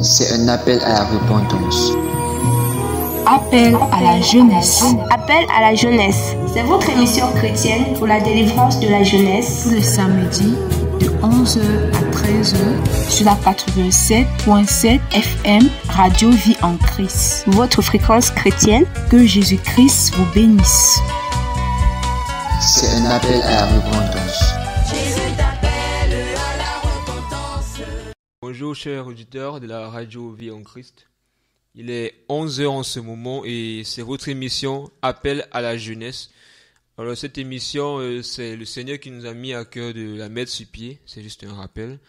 C'est un appel à la repentance. Appel à la jeunesse. Appel à la jeunesse. C'est votre émission chrétienne pour la délivrance de la jeunesse. Tous les samedis de 11h à 13h sur la 87.7 FM Radio Vie en Christ. Votre fréquence chrétienne. Que Jésus-Christ vous bénisse. C'est un appel à la repentance. Bonjour chers auditeurs de la radio Vie en Christ. Il est 11h en ce moment et c'est votre émission Appel à la jeunesse. Alors cette émission, c'est le Seigneur qui nous a mis à cœur de la mettre sur pied. C'est juste un rappel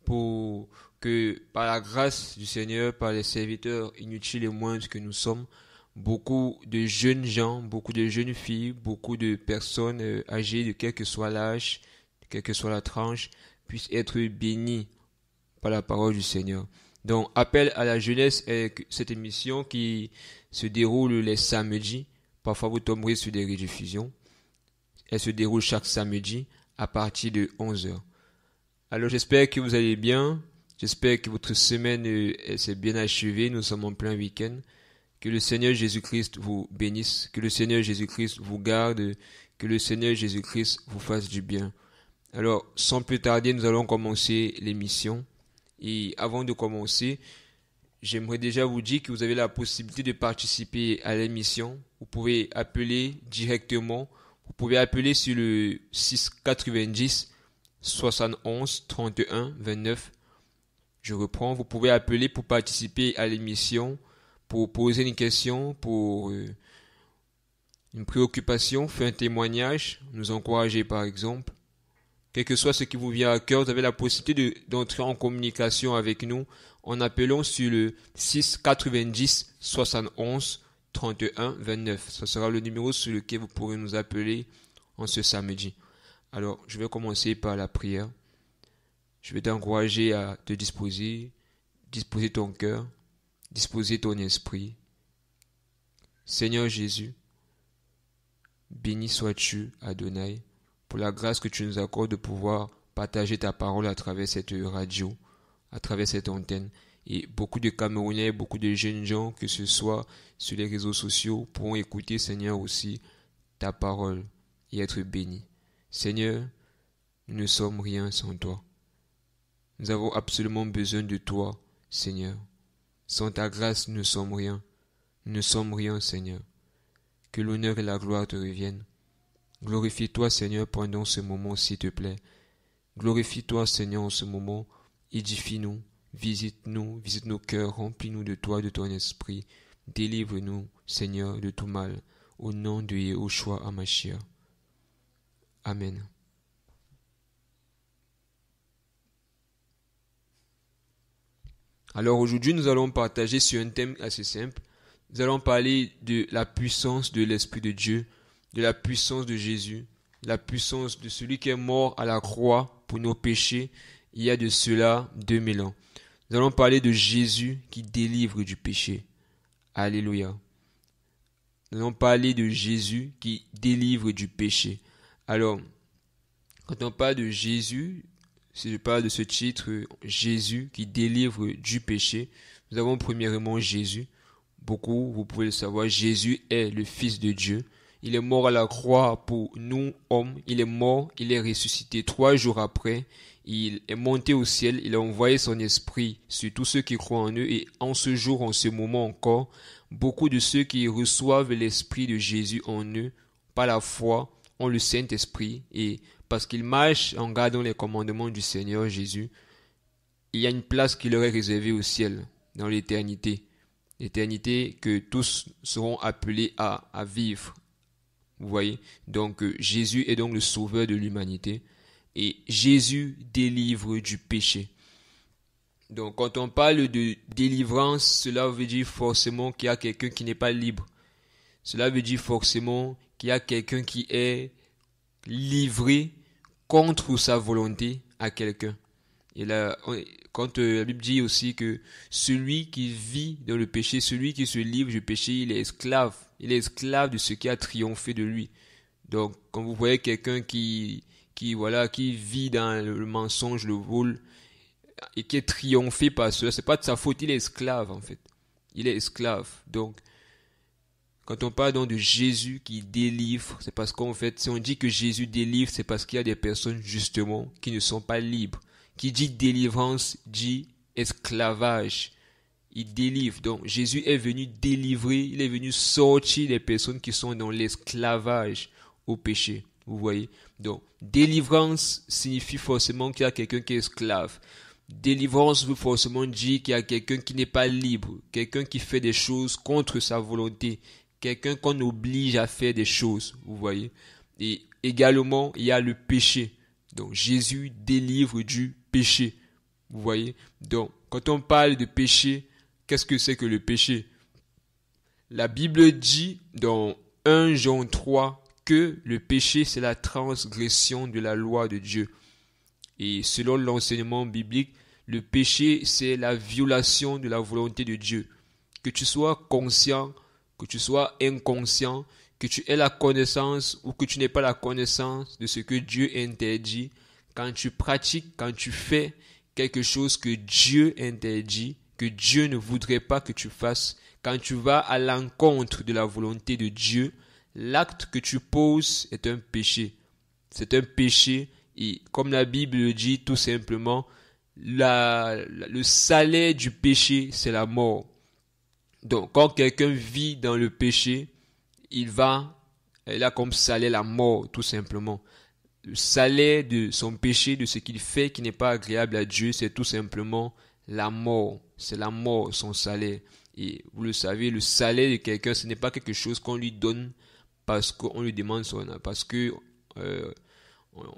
pour que par la grâce du Seigneur, par les serviteurs inutiles et moindres que nous sommes, beaucoup de jeunes gens, beaucoup de jeunes filles, beaucoup de personnes âgées de quel que soit l'âge, quelle que soit la tranche, puissent être bénis par la parole du Seigneur. Donc, Appel à la jeunesse est cette émission qui se déroule les samedis. Parfois, vous tomberez sur des rediffusions. Elle se déroule chaque samedi à partir de 11h. Alors, j'espère que vous allez bien. J'espère que votre semaine s'est bien achevée. Nous sommes en plein week-end. Que le Seigneur Jésus-Christ vous bénisse. Que le Seigneur Jésus-Christ vous garde. Que le Seigneur Jésus-Christ vous fasse du bien. Alors, sans plus tarder, nous allons commencer l'émission. Et avant de commencer, j'aimerais déjà vous dire que vous avez la possibilité de participer à l'émission. Vous pouvez appeler directement. Vous pouvez appeler sur le 6 90 71 31 29. Je reprends. Vous pouvez appeler pour participer à l'émission, pour poser une question, pour une préoccupation, faire un témoignage, nous encourager par exemple. Quel que soit ce qui vous vient à cœur, vous avez la possibilité d'entrer en communication avec nous en appelant sur le 6 90 71 31 29. Ce sera le numéro sur lequel vous pourrez nous appeler en ce samedi. Alors, je vais commencer par la prière. Je vais t'encourager à te disposer ton cœur, disposer ton esprit. Seigneur Jésus, béni sois-tu, Adonai, pour la grâce que tu nous accordes de pouvoir partager ta parole à travers cette radio, à travers cette antenne. Et beaucoup de Camerounais, beaucoup de jeunes gens, que ce soit sur les réseaux sociaux, pourront écouter, Seigneur, aussi ta parole et être bénis. Seigneur, nous ne sommes rien sans toi. Nous avons absolument besoin de toi, Seigneur. Sans ta grâce, nous ne sommes rien. Nous ne sommes rien, Seigneur. Que l'honneur et la gloire te reviennent. Glorifie-toi, Seigneur, pendant ce moment, s'il te plaît. Glorifie-toi, Seigneur, en ce moment. Édifie-nous, visite nos cœurs, remplis-nous de toi, de ton esprit. Délivre-nous, Seigneur, de tout mal. Au nom de Yehoshua Hamashiach. Amen. Alors aujourd'hui, nous allons partager sur un thème assez simple. Nous allons parler de la puissance de l'Esprit de Dieu, de la puissance de Jésus, la puissance de celui qui est mort à la croix pour nos péchés il y a de cela 2000 ans. Nous allons parler de Jésus qui délivre du péché. Alléluia. Nous allons parler de Jésus qui délivre du péché. Alors, quand on parle de Jésus, si je parle de ce titre, Jésus qui délivre du péché, nous avons premièrement Jésus. Beaucoup, vous pouvez le savoir, Jésus est le Fils de Dieu. Il est mort à la croix pour nous, hommes. Il est mort, il est ressuscité 3 jours après. Il est monté au ciel, il a envoyé son esprit sur tous ceux qui croient en eux. Et en ce jour, en ce moment encore, beaucoup de ceux qui reçoivent l'esprit de Jésus en eux, par la foi, ont le Saint-Esprit. Et parce qu'ils marchent en gardant les commandements du Seigneur Jésus, il y a une place qui leur est réservée au ciel, dans l'éternité. L'éternité que tous seront appelés à vivre. Vous voyez, donc Jésus est donc le sauveur de l'humanité et Jésus délivre du péché. Donc quand on parle de délivrance, cela veut dire forcément qu'il y a quelqu'un qui n'est pas libre. Cela veut dire forcément qu'il y a quelqu'un qui est livré contre sa volonté à quelqu'un. Et là, quand la Bible dit aussi que celui qui vit dans le péché, celui qui se livre du péché, il est esclave. Il est esclave de ce qui a triomphé de lui. Donc, quand vous voyez quelqu'un qui vit dans le mensonge, le vol, et qui est triomphé par cela. C'est pas de sa faute, il est esclave en fait. Il est esclave. Donc, quand on parle donc de Jésus qui délivre, c'est parce qu'en fait, si on dit que Jésus délivre, c'est parce qu'il y a des personnes justement qui ne sont pas libres. Qui dit délivrance, dit esclavage. Il délivre. Donc, Jésus est venu délivrer, il est venu sortir des personnes qui sont dans l'esclavage au péché. Vous voyez? Donc, délivrance signifie forcément qu'il y a quelqu'un qui est esclave. Délivrance veut forcément dire qu'il y a quelqu'un qui n'est pas libre, quelqu'un qui fait des choses contre sa volonté, quelqu'un qu'on oblige à faire des choses, vous voyez. Et également, il y a le péché. Donc, Jésus délivre du péché, vous voyez. Donc, quand on parle de péché, qu'est-ce que c'est que le péché? La Bible dit dans 1 Jean 3 que le péché, c'est la transgression de la loi de Dieu. Et selon l'enseignement biblique, le péché, c'est la violation de la volonté de Dieu. Que tu sois conscient, que tu sois inconscient, que tu aies la connaissance ou que tu n'aies pas la connaissance de ce que Dieu interdit, quand tu pratiques, quand tu fais quelque chose que Dieu interdit, que Dieu ne voudrait pas que tu fasses, quand tu vas à l'encontre de la volonté de Dieu, l'acte que tu poses est un péché. C'est un péché. Et comme la Bible le dit tout simplement, le salaire du péché, c'est la mort. Donc, quand quelqu'un vit dans le péché, il a comme salaire la mort, tout simplement. Le salaire de son péché, de ce qu'il fait qui n'est pas agréable à Dieu, c'est tout simplement la mort. C'est la mort, son salaire. Et vous le savez, le salaire de quelqu'un, ce n'est pas quelque chose qu'on lui donne parce qu'on lui demande parce que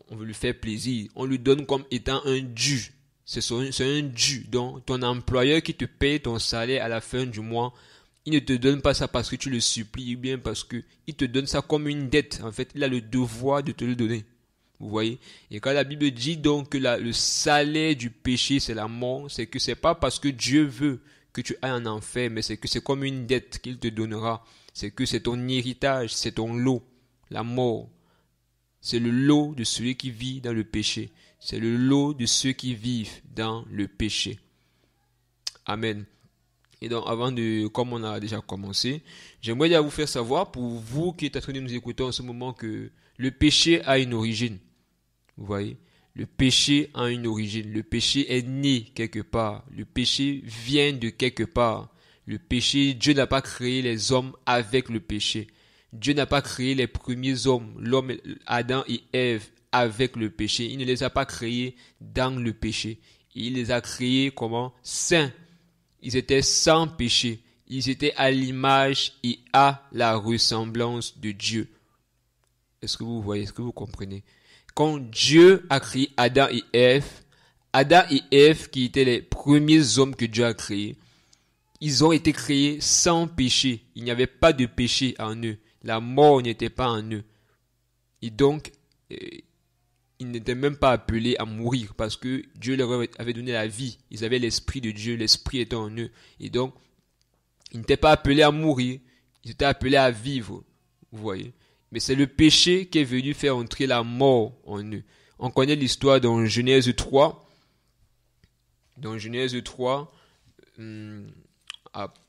on veut lui faire plaisir. On lui donne comme étant un dû. C'est un dû. Donc, ton employeur qui te paye ton salaire à la fin du mois, il ne te donne pas ça parce que tu le supplies, ou bien parce que il te donne ça comme une dette. En fait, il a le devoir de te le donner. Vous voyez? Et quand la Bible dit donc que le salaire du péché, c'est la mort, c'est que c'est pas parce que Dieu veut que tu ailles en enfer, mais c'est que c'est comme une dette qu'il te donnera. C'est que c'est ton héritage, c'est ton lot, la mort. C'est le lot de celui qui vit dans le péché. C'est le lot de ceux qui vivent dans le péché. Amen. Et donc, comme on a déjà commencé, j'aimerais déjà vous faire savoir, pour vous qui êtes en train de nous écouter en ce moment, que le péché a une origine. Vous voyez? Le péché a une origine. Le péché est né quelque part. Le péché vient de quelque part. Le péché, Dieu n'a pas créé les hommes avec le péché. Dieu n'a pas créé les premiers hommes, l'homme Adam et Ève, avec le péché. Il ne les a pas créés dans le péché. Il les a créés comment? Saints. Ils étaient sans péché. Ils étaient à l'image et à la ressemblance de Dieu. Est-ce que vous voyez? Est-ce que vous comprenez? Quand Dieu a créé Adam et Ève qui étaient les premiers hommes que Dieu a créés, ils ont été créés sans péché. Il n'y avait pas de péché en eux. La mort n'était pas en eux. Et donc, ils n'étaient même pas appelés à mourir parce que Dieu leur avait donné la vie. Ils avaient l'esprit de Dieu, l'esprit était en eux. Et donc, ils n'étaient pas appelés à mourir. Ils étaient appelés à vivre. Vous voyez? Mais c'est le péché qui est venu faire entrer la mort en eux. On connaît l'histoire dans Genèse 3. Dans Genèse 3,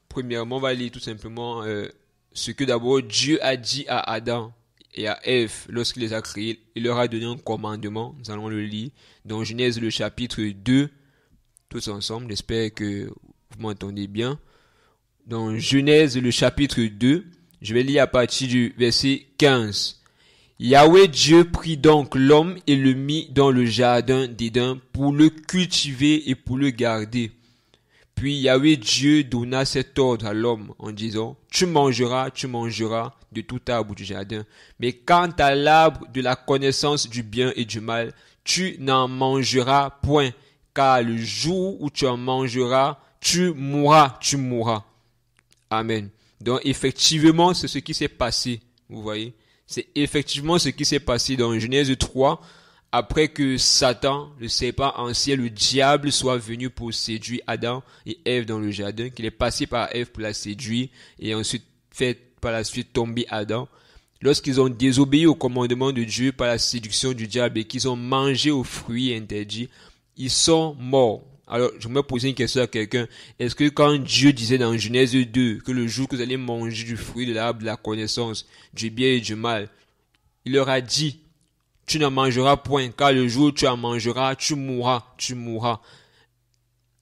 premièrement, on va lire tout simplement ce que d'abord Dieu a dit à Adam et à Ève lorsqu'il les a créés. Il leur a donné un commandement. Nous allons le lire dans Genèse le chapitre 2, tous ensemble. J'espère que vous m'entendez bien. Dans Genèse le chapitre 2, je vais lire à partir du verset 15. Yahweh Dieu prit donc l'homme et le mit dans le jardin d'Éden pour le cultiver et pour le garder. Puis Yahweh Dieu donna cet ordre à l'homme en disant, tu mangeras de tout arbre du jardin. Mais quant à l'arbre de la connaissance du bien et du mal, tu n'en mangeras point, car le jour où tu en mangeras, tu mourras. Amen. Donc effectivement, c'est ce qui s'est passé, vous voyez. C'est effectivement ce qui s'est passé dans Genèse 3, après que Satan, le serpent ancien, le diable, soit venu pour séduire Adam et Ève dans le jardin, qu'il est passé par Ève pour la séduire et ensuite fait par la suite tomber Adam. Lorsqu'ils ont désobéi au commandement de Dieu par la séduction du diable et qu'ils ont mangé aux fruits interdits, ils sont morts. Alors, je me poser une question à quelqu'un. Est-ce que quand Dieu disait dans Genèse 2 que le jour que vous allez manger du fruit de l'arbre de la connaissance du bien et du mal, il leur a dit, tu n'en mangeras point, car le jour où tu en mangeras, tu mourras.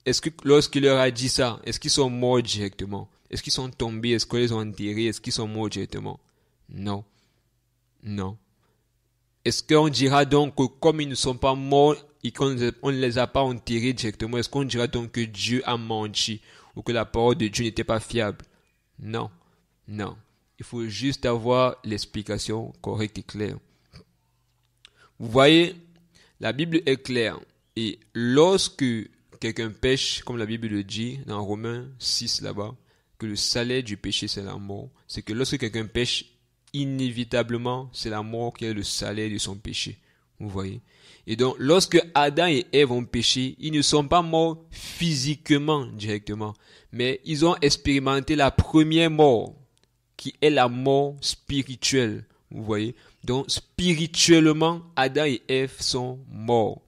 Est-ce que lorsqu'il leur a dit ça, est-ce qu'ils sont morts directement? Est-ce qu'ils sont tombés? Est-ce qu'on les a enterrés? Est-ce qu'ils sont morts directement? Non. Est-ce qu'on dira donc que comme ils ne sont pas morts et qu'on ne les a pas enterrés directement, est-ce qu'on dira donc que Dieu a menti ou que la parole de Dieu n'était pas fiable? Non. Il faut juste avoir l'explication correcte et claire. Vous voyez, la Bible est claire. Et lorsque quelqu'un pêche, comme la Bible le dit dans Romains 6 là-bas, que le salaire du péché c'est la mort, c'est que lorsque quelqu'un pêche, inévitablement, c'est la mort qui est le salaire de son péché. Vous voyez? Et donc, lorsque Adam et Ève ont péché, ils ne sont pas morts physiquement directement, mais ils ont expérimenté la première mort, qui est la mort spirituelle. Vous voyez? Donc, spirituellement, Adam et Ève sont morts.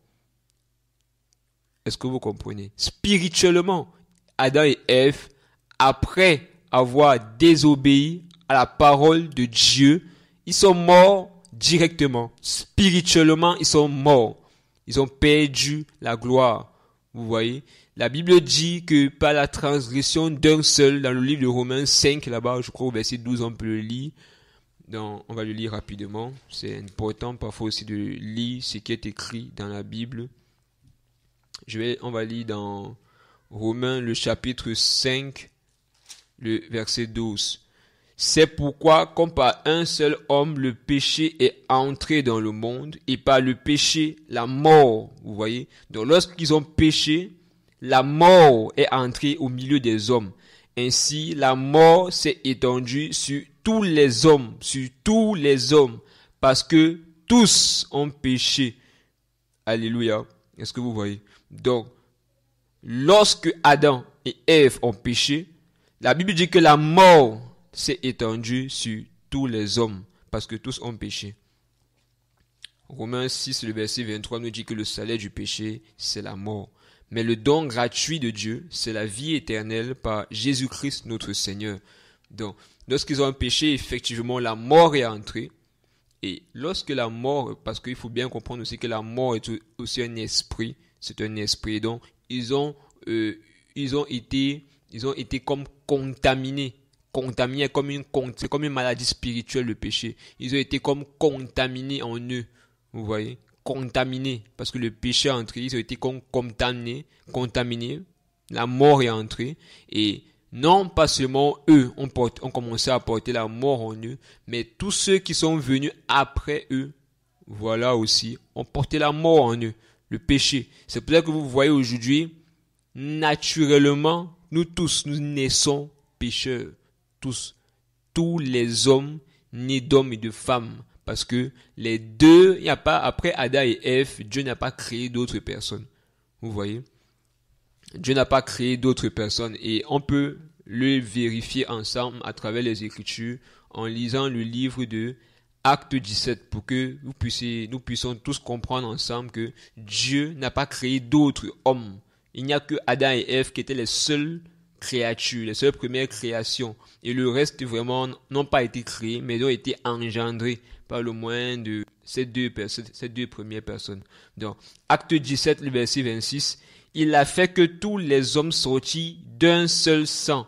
Est-ce que vous comprenez? Spirituellement, Adam et Ève, après avoir désobéi à la parole de Dieu, ils sont morts directement. Spirituellement, ils sont morts. Ils ont perdu la gloire. Vous voyez? La Bible dit que par la transgression d'un seul, dans le livre de Romains 5, là-bas, je crois au verset 12, on peut le lire. Donc, on va le lire rapidement. C'est important parfois aussi de lire ce qui est écrit dans la Bible. On va lire dans Romains le chapitre 5, le verset 12. C'est pourquoi, comme par un seul homme, le péché est entré dans le monde, et par le péché, la mort. Vous voyez? Donc, lorsqu'ils ont péché, la mort est entrée au milieu des hommes. Ainsi, la mort s'est étendue sur tous les hommes, parce que tous ont péché. Alléluia. Est-ce que vous voyez? Donc, lorsque Adam et Ève ont péché, la Bible dit que la mort s'est étendue sur tous les hommes, parce que tous ont péché. Romains 6, le verset 23 nous dit que le salaire du péché, c'est la mort. Mais le don gratuit de Dieu, c'est la vie éternelle par Jésus-Christ notre Seigneur. Donc, lorsqu'ils ont péché, effectivement, la mort est entrée. Et lorsque la mort, parce qu'il faut bien comprendre aussi que la mort est aussi un esprit, c'est un esprit. Donc, ils ont été comme contaminés. Contaminés c'est comme une maladie spirituelle, le péché. Ils ont été comme contaminés en eux. Vous voyez? Contaminés. Parce que le péché est entré. Ils ont été comme contaminés. La mort est entrée. Et non pas seulement eux ont commencé à porter la mort en eux, mais tous ceux qui sont venus après eux, voilà aussi, ont porté la mort en eux. Le péché. C'est pour ça que vous voyez aujourd'hui, naturellement, nous tous, nous naissons pécheurs. Tous les hommes nés d'hommes et de femmes. Parce que les deux, il n'y a pas, après Adam et Ève, Dieu n'a pas créé d'autres personnes. Vous voyez? Dieu n'a pas créé d'autres personnes. Et on peut le vérifier ensemble à travers les Écritures en lisant le livre de Acte 17 pour que nous puissions tous comprendre ensemble que Dieu n'a pas créé d'autres hommes. Il n'y a que Adam et Ève qui étaient les seules créatures, les seules premières créations. Et le reste vraiment n'ont pas été créés, mais ils ont été engendrés par le moyen de ces deux premières personnes. Donc, Acte 17, le verset 26, il a fait que tous les hommes sortis d'un seul sang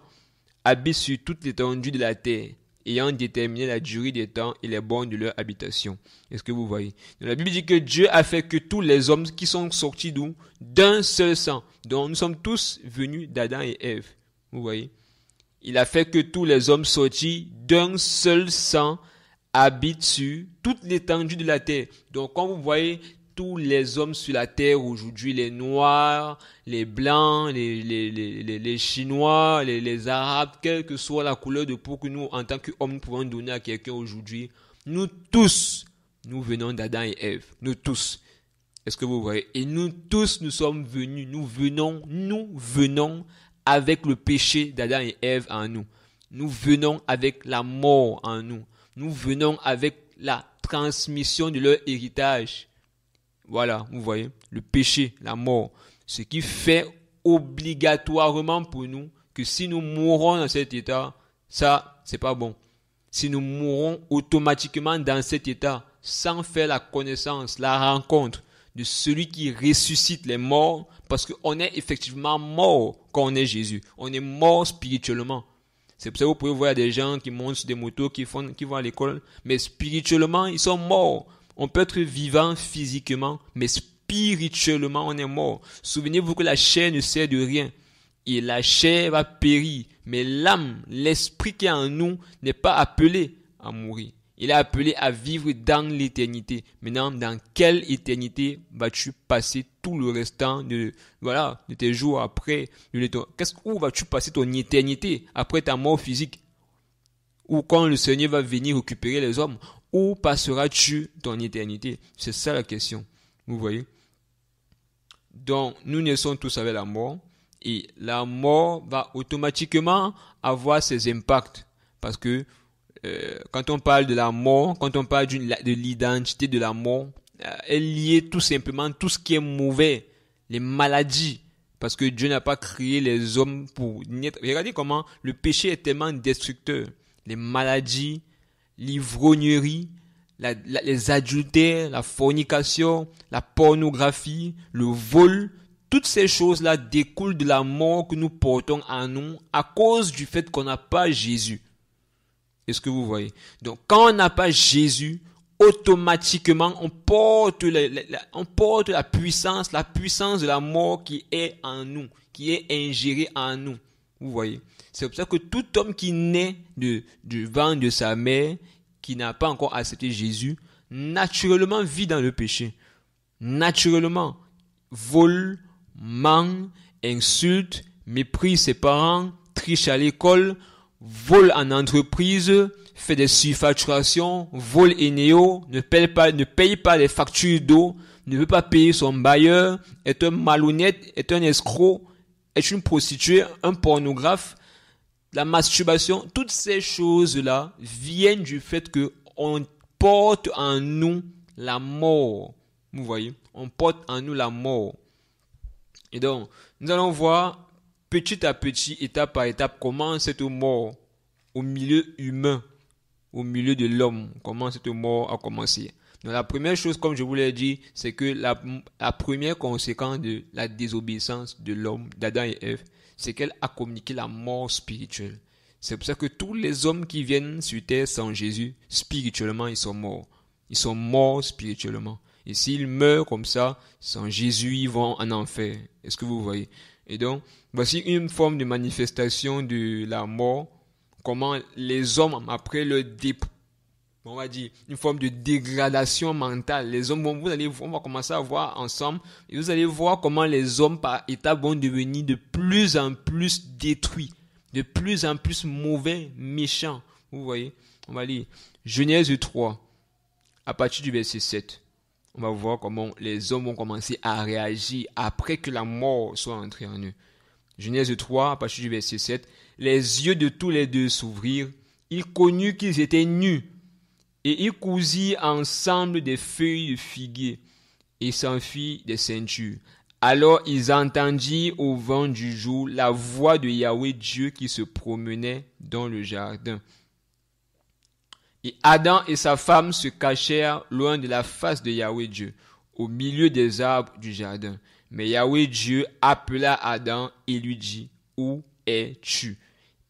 habitent sur toute l'étendue de la terre, ayant déterminé la durée des temps et les bornes de leur habitation. Est-ce que vous voyez? Donc, la Bible dit que Dieu a fait que tous les hommes qui sont sortis d'où? D'un seul sang. Donc, nous sommes tous venus d'Adam et Ève. Vous voyez? Il a fait que tous les hommes sortis d'un seul sang habitent sur toute l'étendue de la terre. Donc, quand vous voyez tous les hommes sur la terre aujourd'hui, les Noirs, les Blancs, les Chinois, les Arabes, quelle que soit la couleur de peau que nous, en tant qu'hommes, nous pouvons donner à quelqu'un aujourd'hui, nous tous, nous venons d'Adam et Ève. Nous tous. Est-ce que vous voyez? Et nous tous, nous sommes venus, nous venons avec le péché d'Adam et Ève en nous. Nous venons avec la mort en nous. Nous venons avec la transmission de leur héritage. Voilà, vous voyez, le péché, la mort. Ce qui fait obligatoirement pour nous que si nous mourons dans cet état, ça, c'est pas bon. Si nous mourons automatiquement dans cet état, sans faire la connaissance, la rencontre de celui qui ressuscite les morts, parce qu'on est effectivement mort quand on est Jésus. On est mort spirituellement. C'est pour ça que vous pouvez voir des gens qui montent sur des motos, qui vont à l'école, mais spirituellement, ils sont morts. On peut être vivant physiquement, mais spirituellement, on est mort. Souvenez-vous que la chair ne sert de rien. Et la chair va périr. Mais l'âme, l'esprit qui est en nous, n'est pas appelé à mourir. Il est appelé à vivre dans l'éternité. Maintenant, dans quelle éternité vas-tu passer tout le restant de tes jours après? Où vas-tu passer ton éternité après ta mort physique? Ou quand le Seigneur va venir récupérer les hommes? Où passeras-tu ton éternité? C'est ça la question. Vous voyez? Donc, nous naissons tous avec la mort. Et la mort va automatiquement avoir ses impacts. Parce que quand on parle de la mort, quand on parle de l'identité de la mort, elle est liée tout simplement tout ce qui est mauvais, les maladies. Parce que Dieu n'a pas créé les hommes pour naître. Regardez comment le péché est tellement destructeur. Les maladies, l'ivrognerie, les adultères, la fornication, la pornographie, le vol, toutes ces choses-là découlent de la mort que nous portons en nous à cause du fait qu'on n'a pas Jésus. Est-ce que vous voyez? Donc, quand on n'a pas Jésus, automatiquement, on porte la puissance de la mort qui est en nous, qui est ingérée en nous. Vous voyez? C'est pour ça que tout homme qui naît du ventre de sa mère, qui n'a pas encore accepté Jésus, naturellement vit dans le péché. Naturellement, vole, ment, insulte, méprise ses parents, triche à l'école, vole en entreprise, fait des surfacturations, vole et néo, ne paye pas les factures d'eau, ne veut pas payer son bailleur, est un malhonnête, est un escroc, est une prostituée, un pornographe. La masturbation, toutes ces choses-là viennent du fait que on porte en nous la mort. Vous voyez, on porte en nous la mort. Et donc, nous allons voir petit à petit, étape par étape, comment cette mort au milieu humain, au milieu de l'homme, comment cette mort a commencé. Donc, la première chose, comme je vous l'ai dit, c'est que la première conséquence de la désobéissance de l'homme, d'Adam et Ève, c'est qu'elle a communiqué la mort spirituelle. C'est pour ça que tous les hommes qui viennent sur terre sans Jésus, spirituellement, ils sont morts. Ils sont morts spirituellement. Et s'ils meurent comme ça, sans Jésus, ils vont en enfer. Est-ce que vous voyez? Et donc, voici une forme de manifestation de la mort. Comment les hommes, après on va dire, une forme de dégradation mentale. Les hommes, on va commencer à voir ensemble, et vous allez voir comment les hommes, par étapes, vont devenir de plus en plus détruits, de plus en plus mauvais, méchants. Vous voyez? On va lire Genèse 3, à partir du verset 7. On va voir comment les hommes vont commencer à réagir après que la mort soit entrée en eux. Genèse 3, à partir du verset 7. Les yeux de tous les deux s'ouvrirent. Ils connurent qu'ils étaient nus. Et ils cousirent ensemble des feuilles de figuier et s'enfuirent des ceintures. Alors ils entendirent au vent du jour la voix de Yahweh Dieu qui se promenait dans le jardin. Et Adam et sa femme se cachèrent loin de la face de Yahweh Dieu, au milieu des arbres du jardin. Mais Yahweh Dieu appela Adam et lui dit, « Où es-tu »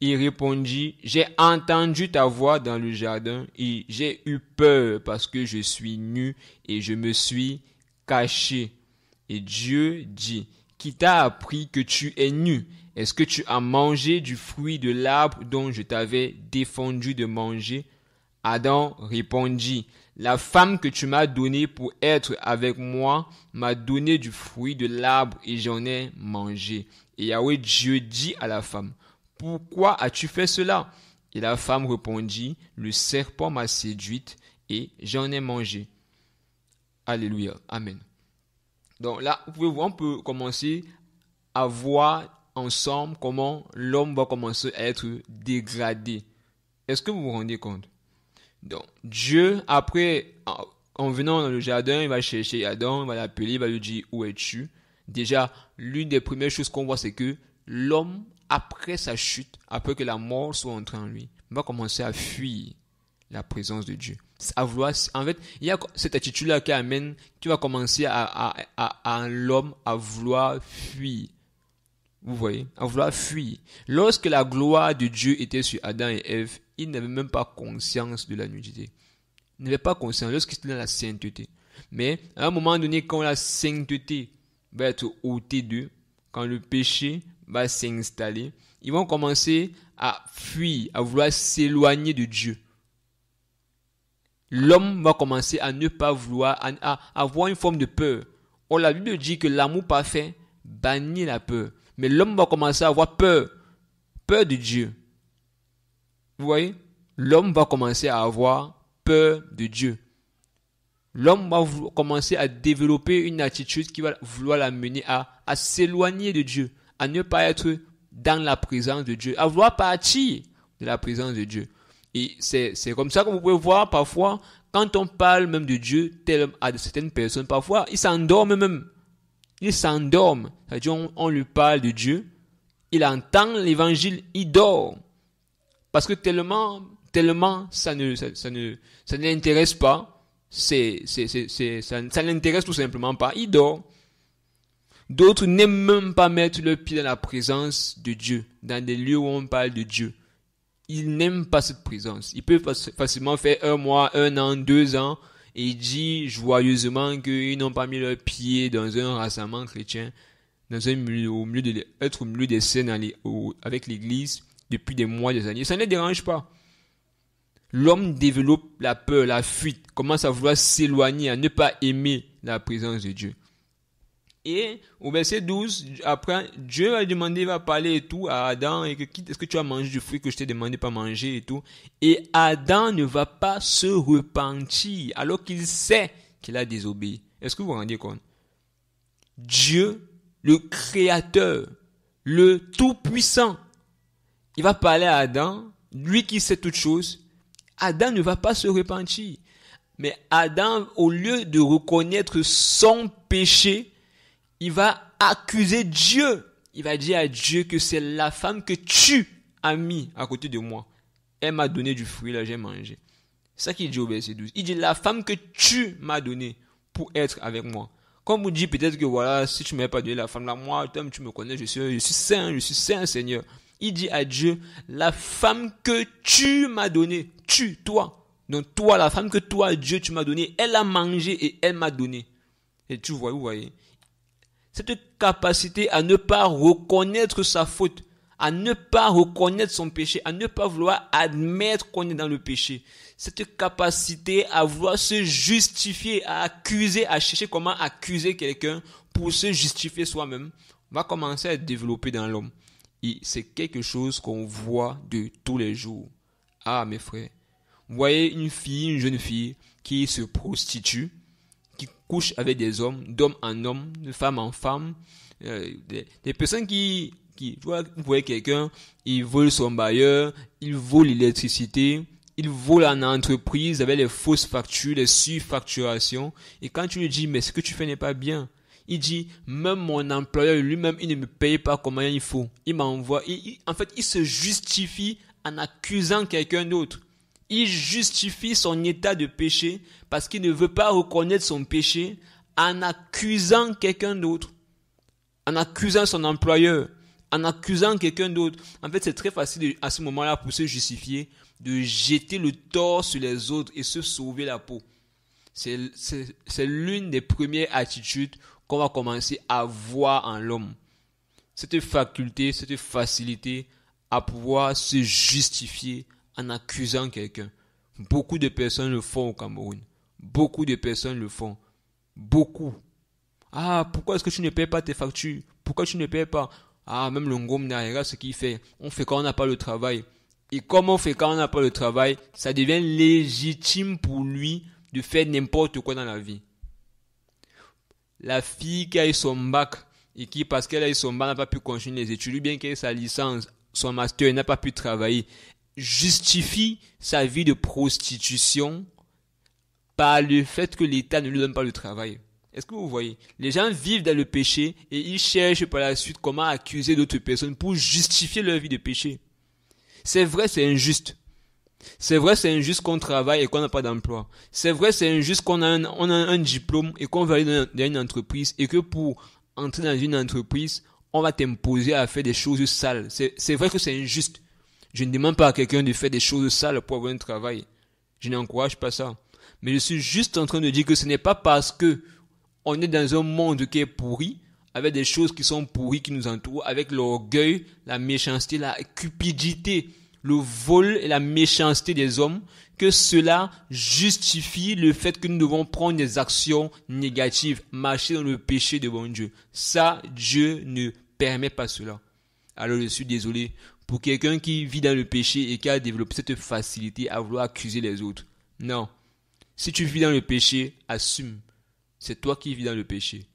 Il répondit, « J'ai entendu ta voix dans le jardin et j'ai eu peur parce que je suis nu et je me suis caché. » Et Dieu dit, « Qui t'a appris que tu es nu? Est-ce que tu as mangé du fruit de l'arbre dont je t'avais défendu de manger ?» Adam répondit, « La femme que tu m'as donnée pour être avec moi m'a donné du fruit de l'arbre et j'en ai mangé. » Et Yahweh Dieu dit à la femme, « Pourquoi as-tu fait cela ?» Et la femme répondit, « Le serpent m'a séduite et j'en ai mangé. » Alléluia. Amen. Donc là, on peut commencer à voir ensemble comment l'homme va commencer à être dégradé. Est-ce que vous vous rendez compte? Donc, Dieu, après, en venant dans le jardin, il va chercher Adam, il va l'appeler, il va lui dire, « Où es-tu » Déjà, l'une des premières choses qu'on voit, c'est que l'homme, après sa chute, après que la mort soit entrée en lui, va commencer à fuir la présence de Dieu. En fait, il y a cette attitude-là qui va commencer à l'homme à vouloir fuir. Vous voyez, à vouloir fuir. Lorsque la gloire de Dieu était sur Adam et Ève, ils n'avaient même pas conscience de la nudité. Ils n'avaient pas conscience lorsqu'ils étaient dans la sainteté. Mais à un moment donné, quand la sainteté va être ôtée d'eux, quand le péché va s'installer, ils vont commencer à fuir, à vouloir s'éloigner de Dieu. L'homme va commencer à ne pas vouloir, à avoir une forme de peur. Or, la Bible dit que l'amour parfait bannit la peur. Mais l'homme va commencer à avoir peur de Dieu. Vous voyez? L'homme va commencer à avoir peur de Dieu. L'homme va commencer à développer une attitude qui va vouloir l'amener à s'éloigner de Dieu, à ne pas être dans la présence de Dieu, à vouloir partir de la présence de Dieu. Et c'est comme ça que vous pouvez voir parfois, quand on parle même de Dieu à certaines personnes, parfois ils s'endorment même. Ils s'endorment. C'est-à-dire on lui parle de Dieu, il entend l'évangile, il dort. Parce que tellement ça ne l'intéresse pas. Ça ne l'intéresse tout simplement pas. Il dort. D'autres n'aiment même pas mettre le pied dans la présence de Dieu, dans des lieux où on parle de Dieu. Ils n'aiment pas cette présence. Ils peuvent facilement faire 1 mois, 1 an, 2 ans, et ils disent joyeusement qu'ils n'ont pas mis leur pied dans un rassemblement chrétien, au milieu des scènes avec l'église depuis des mois, des années. Ça ne les dérange pas. L'homme développe la peur, la fuite, commence à vouloir s'éloigner, à ne pas aimer la présence de Dieu. Et au verset 12, après, Dieu va parler et tout à Adam, et est-ce que tu as mangé du fruit que je t'ai demandé de pas manger et tout. Et Adam ne va pas se repentir, alors qu'il sait qu'il a désobéi. Est-ce que vous vous rendez compte? Dieu, le Créateur, le Tout-Puissant, il va parler à Adam, lui qui sait toutes choses. Adam ne va pas se repentir. Mais Adam, au lieu de reconnaître son péché, il va accuser Dieu. Il va dire à Dieu que c'est la femme que tu as mis à côté de moi. Elle m'a donné du fruit, là j'ai mangé. C'est ça qu'il dit au verset 12. Il dit la femme que tu m'as donnée pour être avec moi. Comme vous dites peut-être que voilà, si tu ne m'avais pas donné la femme là, moi, toi, tu me connais, je suis saint, Seigneur. Il dit à Dieu, la femme que tu m'as donnée, toi. Donc toi, la femme que toi, Dieu, tu m'as donnée, elle a mangé et elle m'a donné. Et vous voyez. Cette capacité à ne pas reconnaître sa faute, à ne pas reconnaître son péché, à ne pas vouloir admettre qu'on est dans le péché. Cette capacité à vouloir se justifier, à accuser, à chercher comment accuser quelqu'un pour se justifier soi-même, va commencer à être développé dans l'homme. Et c'est quelque chose qu'on voit de tous les jours. Ah, mes frères, vous voyez une jeune fille qui se prostitue, qui couche avec des hommes, d'homme en homme, de femme en femme, des personnes vous voyez quelqu'un, il vole son bailleur, il vole l'électricité, il vole en entreprise avec les fausses factures, les surfacturations, et quand tu lui dis, mais ce que tu fais n'est pas bien, il dit, même mon employeur lui-même, il ne me paye pas comme il faut, il m'envoie, en fait, il se justifie en accusant quelqu'un d'autre. Il justifie son état de péché parce qu'il ne veut pas reconnaître son péché en accusant quelqu'un d'autre, en accusant son employeur, en accusant quelqu'un d'autre. En fait, c'est très facile à ce moment-là pour se justifier de jeter le tort sur les autres et se sauver la peau. C'est l'une des premières attitudes qu'on va commencer à voir en l'homme. Cette faculté, cette facilité à pouvoir se justifier en accusant quelqu'un. Beaucoup de personnes le font au Cameroun. Beaucoup de personnes le font. Beaucoup. Ah, pourquoi est-ce que tu ne payes pas tes factures? Pourquoi tu ne payes pas? Ah, même le Ngom regarde ce qu'il fait. On fait quand on n'a pas le travail. Et comme on fait quand on n'a pas le travail, ça devient légitime pour lui de faire n'importe quoi dans la vie. La fille qui a eu son bac et qui, parce qu'elle a eu son bac, n'a pas pu continuer les études, ou bien qu'elle a eu sa licence, son master, elle n'a pas pu travailler, justifie sa vie de prostitution par le fait que l'État ne lui donne pas le travail. Est-ce que vous voyez? Les gens vivent dans le péché et ils cherchent par la suite comment accuser d'autres personnes pour justifier leur vie de péché. C'est vrai, c'est injuste. C'est vrai, c'est injuste qu'on travaille et qu'on n'a pas d'emploi. C'est vrai, c'est injuste qu'on a un diplôme et qu'on va aller dans une entreprise et que pour entrer dans une entreprise, on va t'imposer à faire des choses sales. C'est vrai que c'est injuste. Je ne demande pas à quelqu'un de faire des choses sales pour avoir un travail. Je n'encourage pas ça. Mais je suis juste en train de dire que ce n'est pas parce que on est dans un monde qui est pourri, avec des choses qui sont pourries qui nous entourent, avec l'orgueil, la méchanceté, la cupidité, le vol et la méchanceté des hommes, que cela justifie le fait que nous devons prendre des actions négatives, marcher dans le péché devant Dieu. Ça, Dieu ne permet pas cela. Alors je suis désolé pour quelqu'un qui vit dans le péché et qui a développé cette facilité à vouloir accuser les autres. Non. Si tu vis dans le péché, assume. C'est toi qui vis dans le péché.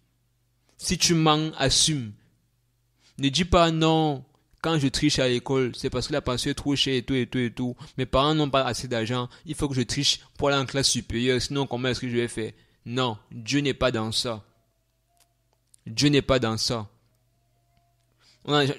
Si tu mens, assume. Ne dis pas non. Quand je triche à l'école, c'est parce que la pension est trop chère et tout et tout et tout. Mes parents n'ont pas assez d'argent. Il faut que je triche pour aller en classe supérieure. Sinon, comment est-ce que je vais faire? Non, Dieu n'est pas dans ça. Dieu n'est pas dans ça.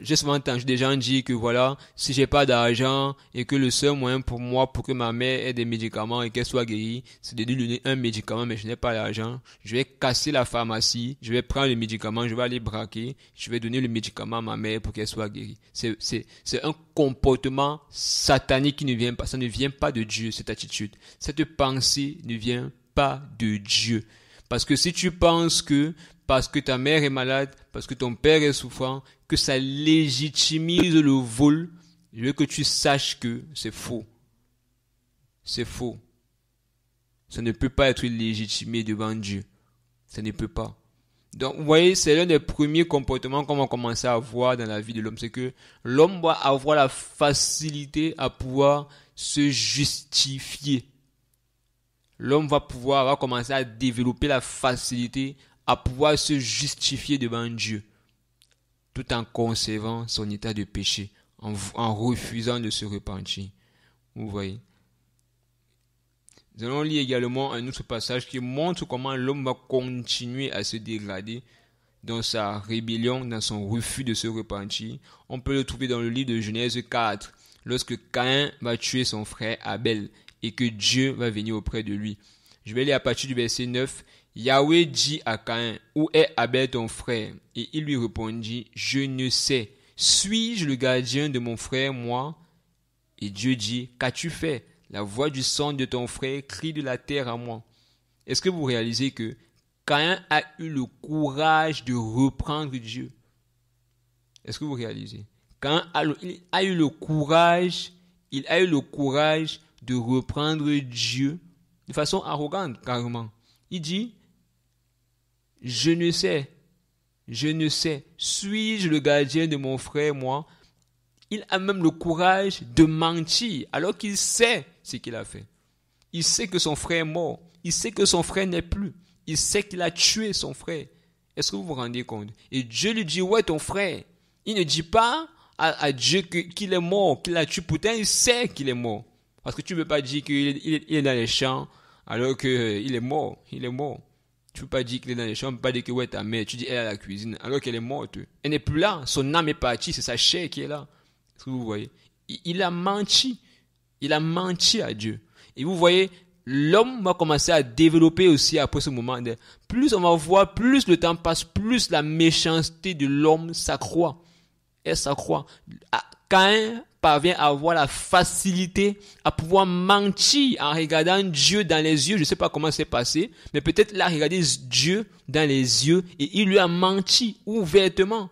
J'ai souvent entendu des gens dire que voilà, si j'ai pas d'argent et que le seul moyen pour moi, pour que ma mère ait des médicaments et qu'elle soit guérie, c'est de lui donner un médicament, mais je n'ai pas d'argent. Je vais casser la pharmacie, je vais prendre le médicament, je vais aller braquer, je vais donner le médicament à ma mère pour qu'elle soit guérie. C'est un comportement satanique qui ne vient pas, ça ne vient pas de Dieu, cette attitude. Cette pensée ne vient pas de Dieu. Parce que si tu penses que parce que ta mère est malade, parce que ton père est souffrant, que ça légitimise le vol, je veux que tu saches que c'est faux. C'est faux. Ça ne peut pas être légitimé devant Dieu. Ça ne peut pas. Donc, vous voyez, c'est l'un des premiers comportements qu'on va commencer à voir dans la vie de l'homme. C'est que l'homme va avoir la facilité à pouvoir se justifier. L'homme va commencer à développer la facilité à pouvoir se justifier devant Dieu, tout en conservant son état de péché, en refusant de se repentir. Vous voyez. Nous allons lire également un autre passage qui montre comment l'homme va continuer à se dégrader dans sa rébellion, dans son refus de se repentir. On peut le trouver dans le livre de Genèse 4, lorsque Caïn va tuer son frère Abel et que Dieu va venir auprès de lui. Je vais lire à partir du verset 9. Yahweh dit à Caïn, où est Abel ton frère? Et il lui répondit, je ne sais. Suis-je le gardien de mon frère, moi? Et Dieu dit, qu'as-tu fait? La voix du sang de ton frère crie de la terre à moi. Est-ce que vous réalisez que Caïn a eu le courage de reprendre Dieu? Est-ce que vous réalisez? Caïn a eu le courage de reprendre Dieu de façon arrogante, carrément. Il dit, je ne sais, suis-je le gardien de mon frère, moi? Il a même le courage de mentir, alors qu'il sait ce qu'il a fait. Il sait que son frère est mort, il sait que son frère n'est plus, il sait qu'il a tué son frère. Est-ce que vous vous rendez compte? Et Dieu lui dit, ouais, ton frère. Il ne dit pas à Dieu qu'il est mort, qu'il l'a tué, pourtant il sait qu'il est mort. Parce que tu ne peux pas dire qu'il est dans les champs, alors qu'il est mort, il est mort. Tu ne peux pas dire qu'il est dans les champs, tu ne peux pas dire que ouais, ta mère, tu dis elle est à la cuisine, alors qu'elle est morte. Elle n'est plus là, son âme est partie, c'est sa chair qui est là. Est-ce que vous voyez? Il a menti à Dieu. Et vous voyez, l'homme va commencer à développer aussi après ce moment. Plus on va voir, plus le temps passe, plus la méchanceté de l'homme s'accroît. Elle s'accroît. Caïn parvient à avoir la facilité à pouvoir mentir en regardant Dieu dans les yeux. Je ne sais pas comment c'est passé, mais peut-être il a regardé Dieu dans les yeux et il lui a menti ouvertement.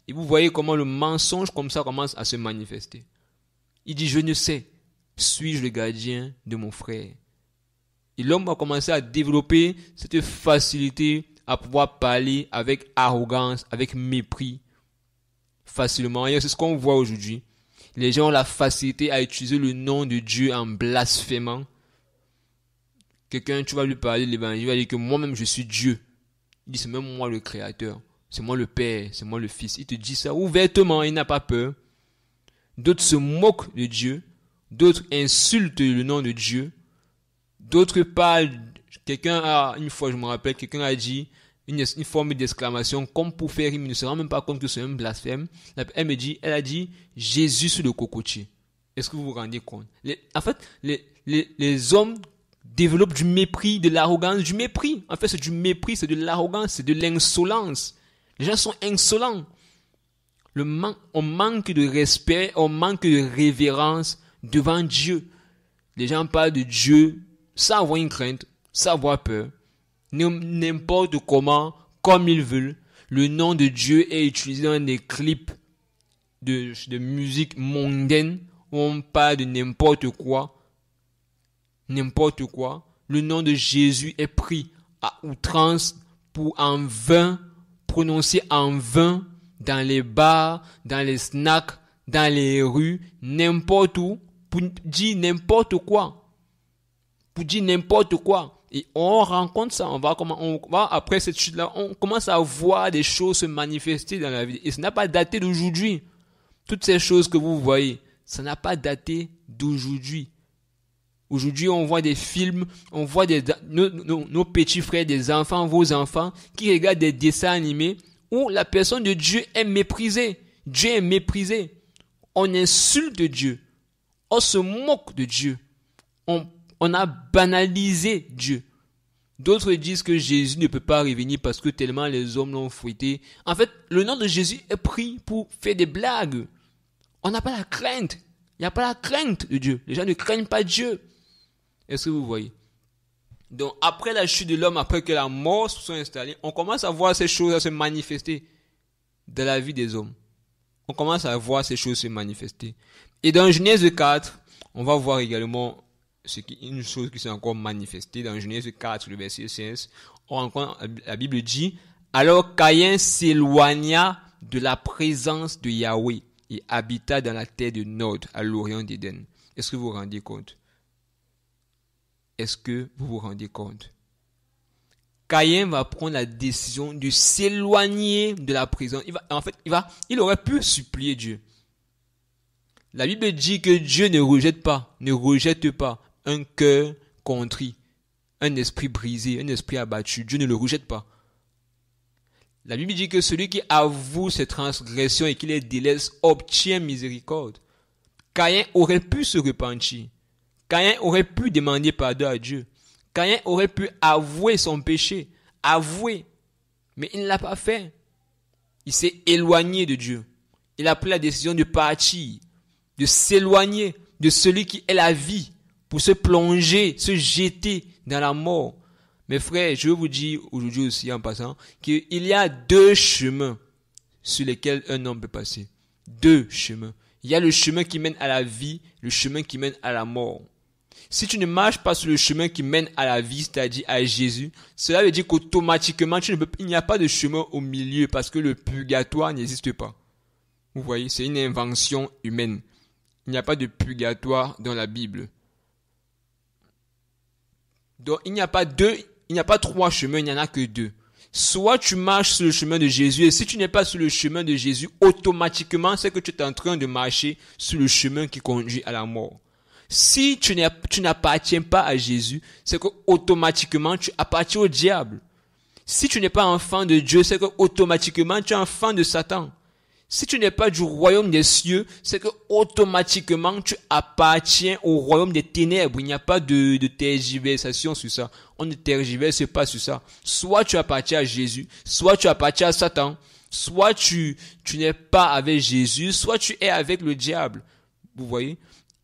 Et vous voyez comment le mensonge comme ça commence à se manifester. Il dit, je ne sais, suis-je le gardien de mon frère? Et l'homme va commencer à développer cette facilité à pouvoir parler avec arrogance, avec mépris, facilement. Et c'est ce qu'on voit aujourd'hui. Les gens ont la facilité à utiliser le nom de Dieu en blasphémant. Quelqu'un, tu vas lui parler de l'évangile, il va dire que moi-même je suis Dieu. Il dit, c'est même moi le créateur. C'est moi le Père, c'est moi le Fils. Il te dit ça ouvertement, il n'a pas peur. D'autres se moquent de Dieu. D'autres insultent le nom de Dieu. D'autres parlent Une fois je me rappelle, quelqu'un a dit une forme d'exclamation comme pour faire rime, il ne se rend même pas compte que c'est un blasphème. Elle a dit Jésus sur le cocotier. Est-ce que vous vous rendez compte? En fait, les hommes développent du mépris, de l'arrogance, du mépris. En fait, c'est du mépris, c'est de l'arrogance, c'est de l'insolence. Les gens sont insolents. On manque de respect, on manque de révérence devant Dieu. Les gens parlent de Dieu sans avoir une crainte, sans avoir peur. N'importe comment, comme ils veulent. Le nom de Dieu est utilisé dans des clips de musique mondaine où on parle de n'importe quoi. N'importe quoi. Le nom de Jésus est pris à outrance pour en vain, prononcé en vain dans les bars, dans les snacks, dans les rues, n'importe où, pour dire n'importe quoi. Pour dire n'importe quoi. Et on rencontre ça, on va après cette chute-là, on commence à voir des choses se manifester dans la vie. Et ça n'a pas daté d'aujourd'hui. Toutes ces choses que vous voyez, ça n'a pas daté d'aujourd'hui. Aujourd'hui, on voit des films, on voit nos petits frères, des enfants, vos enfants, qui regardent des dessins animés où la personne de Dieu est méprisée. Dieu est méprisé. On insulte Dieu. On se moque de Dieu. On a banalisé Dieu. D'autres disent que Jésus ne peut pas revenir parce que tellement les hommes l'ont fouetté. En fait, le nom de Jésus est pris pour faire des blagues. On n'a pas la crainte. Il n'y a pas la crainte de Dieu. Les gens ne craignent pas Dieu. Est-ce que vous voyez? Donc, après la chute de l'homme, après que la mort se soit installée, on commence à voir ces choses se manifester dans la vie des hommes. On commence à voir ces choses se manifester. Et dans Genèse 4, on va voir également une chose qui s'est encore manifestée. Dans Genèse 4, le verset 16, la Bible dit, alors Caïn s'éloigna de la présence de Yahweh et habita dans la terre de Nod, à l'orient d'Éden. Est-ce que vous vous rendez compte? Est-ce que vous vous rendez compte? Caïn va prendre la décision de s'éloigner de la présence. Il aurait pu supplier Dieu. La Bible dit que Dieu ne rejette pas un cœur contrit, un esprit brisé, un esprit abattu. Dieu ne le rejette pas. La Bible dit que celui qui avoue ses transgressions et qui les délaisse obtient miséricorde. Caïn aurait pu se repentir. Caïn aurait pu demander pardon à Dieu. Caïn aurait pu avouer son péché. Avouer. Mais il ne l'a pas fait. Il s'est éloigné de Dieu. Il a pris la décision de partir, de s'éloigner de celui qui est la vie, pour se plonger, se jeter dans la mort. Mes frères, je veux vous dire aujourd'hui aussi en passant, qu'il y a deux chemins sur lesquels un homme peut passer. Deux chemins. Il y a le chemin qui mène à la vie, le chemin qui mène à la mort. Si tu ne marches pas sur le chemin qui mène à la vie, c'est-à-dire à Jésus, cela veut dire qu'automatiquement, il n'y a pas de chemin au milieu parce que le purgatoire n'existe pas. Vous voyez, c'est une invention humaine. Il n'y a pas de purgatoire dans la Bible. Donc, il n'y a pas trois chemins, il n'y en a que deux. Soit tu marches sur le chemin de Jésus, et si tu n'es pas sur le chemin de Jésus, automatiquement, c'est que tu es en train de marcher sur le chemin qui conduit à la mort. Si tu n'appartiens pas à Jésus, c'est que automatiquement tu appartiens au diable. Si tu n'es pas enfant de Dieu, c'est que automatiquement tu es enfant de Satan. Si tu n'es pas du royaume des cieux, c'est que automatiquement tu appartiens au royaume des ténèbres. Il n'y a pas de tergiversation sur ça. On ne tergiverse pas sur ça. Soit tu appartiens à Jésus, soit tu appartiens à Satan, soit tu n'es pas avec Jésus, soit tu es avec le diable. Vous voyez?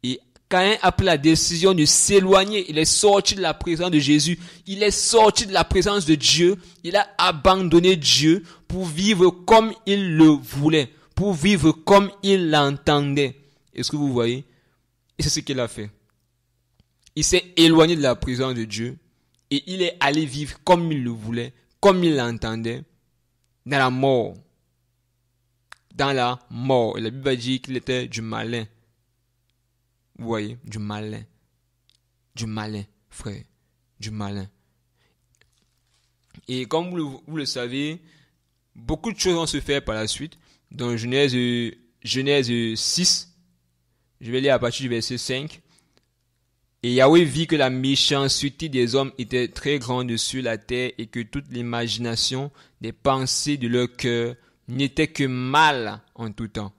Et Caïn a pris la décision de s'éloigner. Il est sorti de la présence de Jésus. Il est sorti de la présence de Dieu. Il a abandonné Dieu pour vivre comme il le voulait. Pour vivre comme il l'entendait. Est-ce que vous voyez? Et c'est ce qu'il a fait. Il s'est éloigné de la présence de Dieu. Et il est allé vivre comme il le voulait. Comme il l'entendait. Dans la mort. Dans la mort. Et la Bible dit qu'il était du malin. Vous voyez, du malin, frère, du malin. Et comme vous le savez, beaucoup de choses vont se faire par la suite. Dans Genèse 6, je vais lire à partir du verset 5. Et Yahweh vit que la méchanceté des hommes était très grande sur la terre et que toute l'imagination des pensées de leur cœur n'était que mal en tout temps.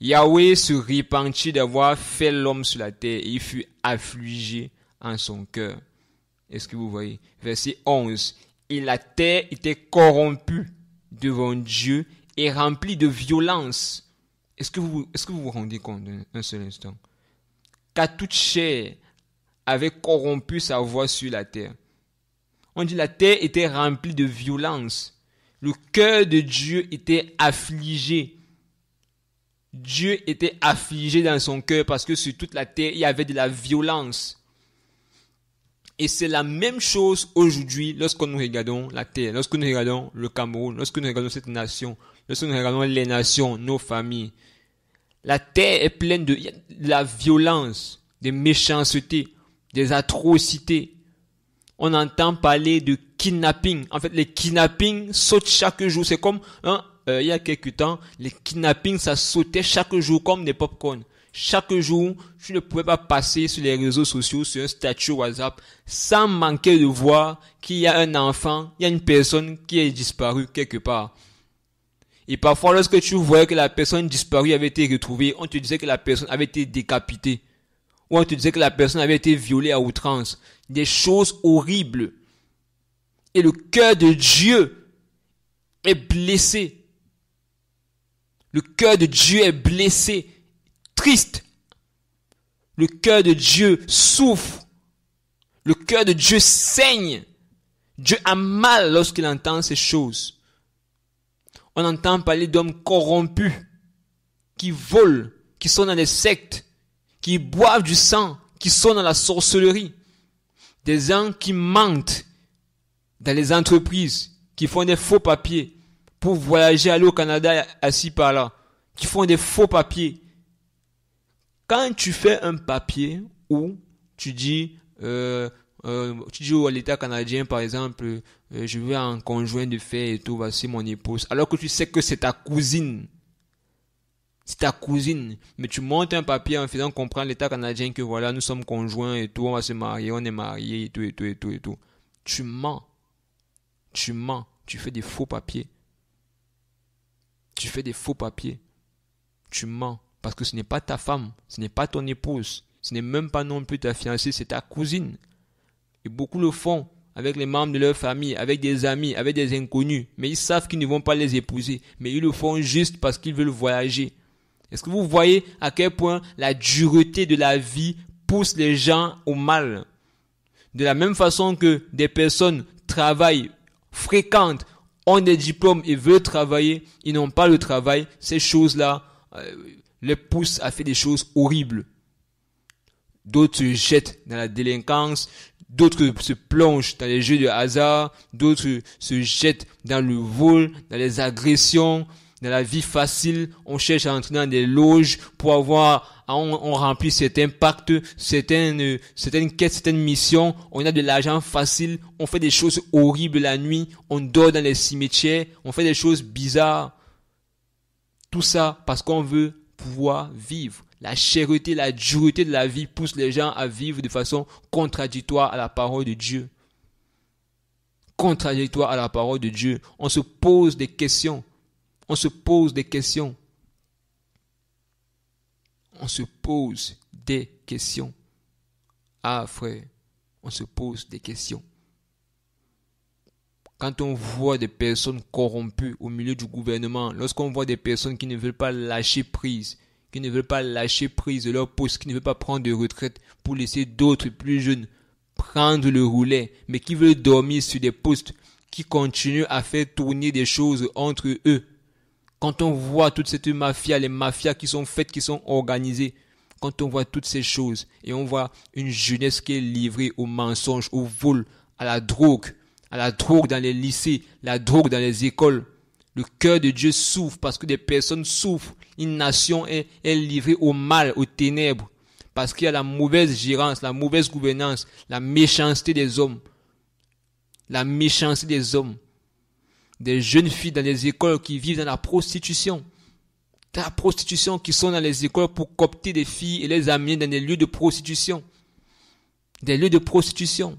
Yahweh se repentit d'avoir fait l'homme sur la terre et il fut affligé en son cœur. Est-ce que vous voyez? Verset 11. Et la terre était corrompue devant Dieu et remplie de violence. Est-ce que vous vous rendez compte un seul instant? Car toute chair avait corrompu sa voix sur la terre. On dit la terre était remplie de violence. Le cœur de Dieu était affligé. Dieu était affligé dans son cœur parce que sur toute la terre, il y avait de la violence. Et c'est la même chose aujourd'hui lorsque nous regardons la terre, lorsque nous regardons le Cameroun, lorsque nous regardons cette nation, lorsque nous regardons les nations, nos familles. La terre est pleine de la violence, des méchancetés, des atrocités. On entend parler de kidnapping. En fait, les kidnappings sautent chaque jour. C'est comme, il y a quelques temps, les kidnappings, ça sautait chaque jour comme des pop-corn. Chaque jour, je ne pouvais pas passer sur les réseaux sociaux, sur un statut WhatsApp, sans manquer de voir qu'il y a un enfant, il y a une personne qui est disparue quelque part. Et parfois, lorsque tu voyais que la personne disparue avait été retrouvée, on te disait que la personne avait été décapitée. Ou on te disait que la personne avait été violée à outrance. Des choses horribles. Et le cœur de Dieu est blessé. Le cœur de Dieu est blessé, triste. Le cœur de Dieu souffre. Le cœur de Dieu saigne. Dieu a mal lorsqu'il entend ces choses. On entend parler d'hommes corrompus, qui volent, qui sont dans les sectes, qui boivent du sang, qui sont dans la sorcellerie. Des gens qui mentent dans les entreprises, qui font des faux papiers pour voyager, aller au Canada, assis par là, qui font des faux papiers. Quand tu fais un papier où tu dis à l'État canadien, par exemple, je veux un conjoint de fait et tout, voici mon épouse, alors que tu sais que c'est ta cousine. C'est ta cousine, mais tu montes un papier en faisant comprendre à l'État canadien que voilà, nous sommes conjoints et tout, on va se marier, on est mariés et tout, et tout, et tout, et tout. Tu mens. Tu mens. Tu fais des faux papiers. Tu fais des faux papiers. Tu mens. Parce que ce n'est pas ta femme, ce n'est pas ton épouse, ce n'est même pas non plus ta fiancée, c'est ta cousine. Et beaucoup le font avec les membres de leur famille, avec des amis, avec des inconnus. Mais ils savent qu'ils ne vont pas les épouser. Mais ils le font juste parce qu'ils veulent voyager. Est-ce que vous voyez à quel point la dureté de la vie pousse les gens au mal? De la même façon que des personnes travaillent, fréquentent, ont des diplômes et veulent travailler, ils n'ont pas le travail, ces choses-là les poussent à faire des choses horribles. D'autres se jettent dans la délinquance, d'autres se plongent dans les jeux de hasard, d'autres se jettent dans le vol, dans les agressions, dans la vie facile. On cherche à entrer dans des loges pour avoir, on remplit certains pactes, certaines quêtes, certaines missions. On a de l'argent facile, on fait des choses horribles la nuit, on dort dans les cimetières, on fait des choses bizarres. Tout ça parce qu'on veut pouvoir vivre. La chèreté, la dureté de la vie pousse les gens à vivre de façon contradictoire à la parole de Dieu. Contradictoire à la parole de Dieu. On se pose des questions. On se pose des questions. On se pose des questions. Ah frère, on se pose des questions. Quand on voit des personnes corrompues au milieu du gouvernement, lorsqu'on voit des personnes qui ne veulent pas lâcher prise, de leur poste, qui ne veulent pas prendre de retraite pour laisser d'autres plus jeunes prendre le roulet, mais qui veulent dormir sur des postes, qui continuent à faire tourner des choses entre eux. Quand on voit toute cette mafia, les mafias qui sont faites, qui sont organisées, quand on voit toutes ces choses, et on voit une jeunesse qui est livrée au mensonge, au vol, à la drogue dans les lycées, la drogue dans les écoles, le cœur de Dieu souffre parce que des personnes souffrent. Une nation est livrée au mal, aux ténèbres, parce qu'il y a la mauvaise gérance, la mauvaise gouvernance, la méchanceté des hommes. La méchanceté des hommes. Des jeunes filles dans les écoles qui vivent dans la prostitution. Dans la prostitution, qui sont dans les écoles pour coopter des filles et les amener dans des lieux de prostitution. des lieux de prostitution.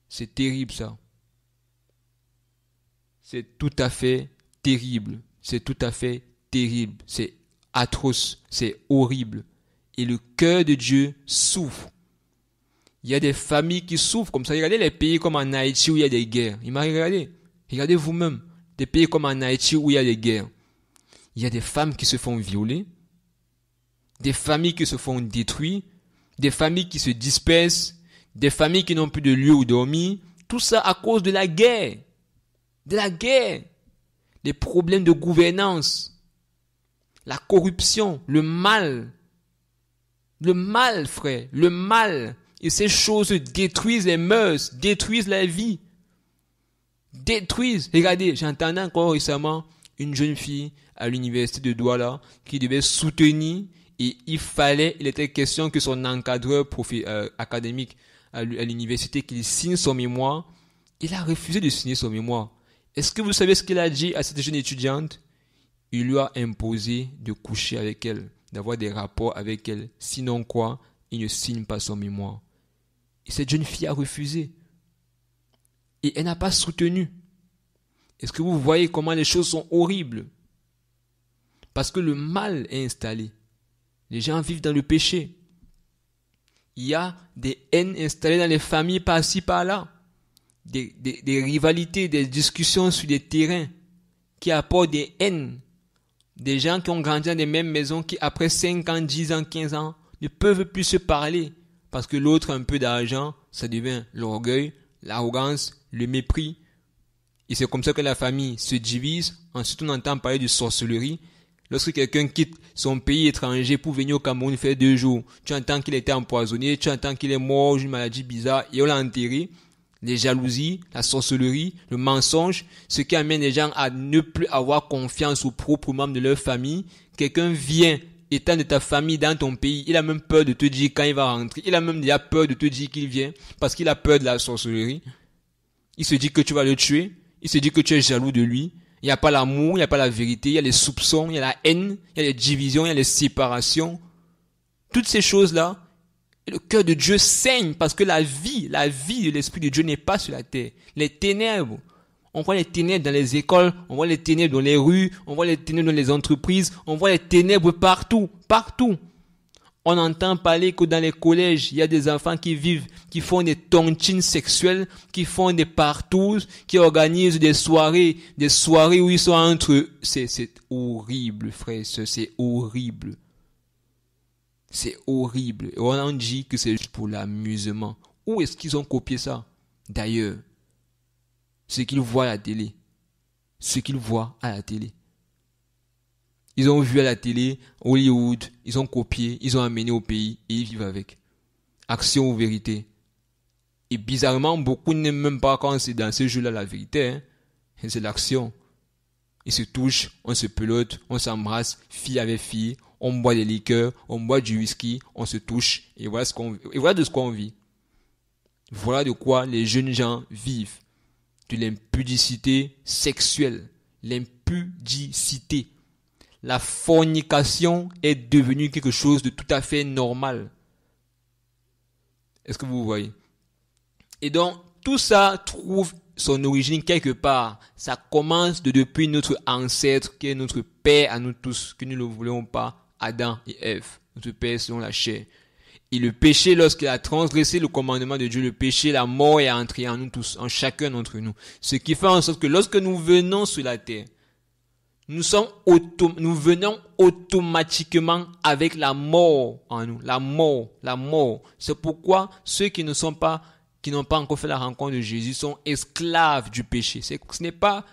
C'est terrible ça. C'est tout à fait terrible. C'est tout à fait terrible. C'est atroce. C'est horrible. Et le cœur de Dieu souffre. Il y a des familles qui souffrent comme ça. Regardez les pays comme en Haïti où il y a des guerres. Regardez vous-même. Des pays comme en Haïti où il y a des guerres. Il y a des femmes qui se font violer. Des familles qui se font détruire. Des familles qui se dispersent. Des familles qui n'ont plus de lieu où dormir. Tout ça à cause de la guerre. De la guerre. Des problèmes de gouvernance. La corruption. Le mal. Le mal, frère. Le mal. Et ces choses détruisent les mœurs, détruisent la vie. Détruisent. Regardez, j'entendais encore récemment une jeune fille à l'université de Douala qui devait soutenir et il était question que son encadreur académique à l'université qu'il signe son mémoire. Il a refusé de signer son mémoire. Est-ce que vous savez ce qu'il a dit à cette jeune étudiante? Il lui a imposé de coucher avec elle, d'avoir des rapports avec elle. Sinon quoi, il ne signe pas son mémoire. Et cette jeune fille a refusé. Et elle n'a pas soutenu. Est-ce que vous voyez comment les choses sont horribles? Parce que le mal est installé. Les gens vivent dans le péché. Il y a des haines installées dans les familles par-ci, par-là. Des rivalités, des discussions sur des terrains qui apportent des haines. Des gens qui ont grandi dans les mêmes maisons qui, après 5 ans, 10 ans, 15 ans, ne peuvent plus se parler. Parce que l'autre a un peu d'argent, ça devient l'orgueil, l'arrogance, le mépris. Et c'est comme ça que la famille se divise. Ensuite, on entend parler de sorcellerie. Lorsque quelqu'un quitte son pays étranger pour venir au Cameroun faire 2 jours, tu entends qu'il a été empoisonné, tu entends qu'il est mort d'une maladie bizarre et on l'a enterré. Les jalousies, la sorcellerie, le mensonge, ce qui amène les gens à ne plus avoir confiance aux propres membres de leur famille. Quelqu'un vient étant de ta famille dans ton pays, il a même peur de te dire quand il va rentrer. Il a même déjà peur de te dire qu'il vient parce qu'il a peur de la sorcellerie. Il se dit que tu vas le tuer. Il se dit que tu es jaloux de lui. Il n'y a pas l'amour, il n'y a pas la vérité, il y a les soupçons, il y a la haine, il y a les divisions, il y a les séparations. Toutes ces choses-là, le cœur de Dieu saigne parce que la vie de l'Esprit de Dieu n'est pas sur la terre. Les ténèbres, on voit les ténèbres dans les écoles, on voit les ténèbres dans les rues, on voit les ténèbres dans les entreprises, on voit les ténèbres partout, partout. On entend parler que dans les collèges, il y a des enfants qui vivent, qui font des tontines sexuelles, qui font des partouzes, qui organisent des soirées où ils sont entre eux. C'est horrible, frère, c'est horrible. C'est horrible. Et on en dit que c'est juste pour l'amusement. Où est-ce qu'ils ont copié ça? D'ailleurs, ce qu'ils voient à la télé. Ce qu'ils voient à la télé. Ils ont vu à la télé, Hollywood, ils ont copié, ils ont amené au pays et ils vivent avec. Action ou vérité. Et bizarrement, beaucoup n'aiment même pas quand c'est dans ce jeu-là la vérité. Hein. C'est l'action. Ils se touchent, on se pelote, on s'embrasse, fille avec fille, on boit des liqueurs, on boit du whisky, on se touche, et voilà de ce qu'on vit. Voilà de quoi les jeunes gens vivent. De l'impudicité sexuelle. L'impudicité. La fornication est devenue quelque chose de tout à fait normal. Est-ce que vous voyez? Et donc, tout ça trouve son origine quelque part. Ça commence depuis notre ancêtre, qui est notre père à nous tous, que nous ne le voulons pas, Adam et Ève, notre père selon la chair. Et le péché, lorsqu'il a transgressé le commandement de Dieu, le péché, la mort est entrée en nous tous, en chacun d'entre nous. Ce qui fait en sorte que lorsque nous venons sur la terre, nous venons automatiquement avec la mort en nous. La mort. C'est pourquoi ceux qui n'ont pas encore fait la rencontre de Jésus sont esclaves du péché. C'est pas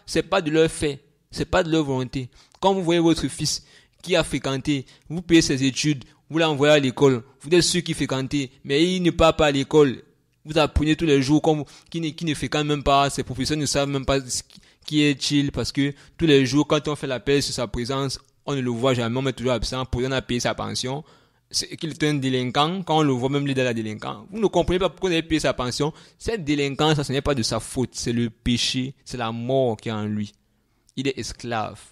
de leur fait. C'est pas de leur volonté. Quand vous voyez votre fils qui a fréquenté, vous payez ses études, vous l'envoyez à l'école, vous êtes sûr qu'il fréquentait, mais il ne part pas à l'école. Vous apprenez tous les jours qui ne fréquente même pas, ses professeurs ne savent même pas qui est-il, parce que tous les jours, quand on fait l'appel sur sa présence, on ne le voit jamais, on est toujours absent, pour on a payé sa pension. C'est qu'il est un délinquant, quand on le voit même l'aider à la délinquance. Vous ne comprenez pas pourquoi il a payé sa pension. Cette délinquance, ce n'est pas de sa faute, c'est le péché, c'est la mort qui est en lui. Il est esclave.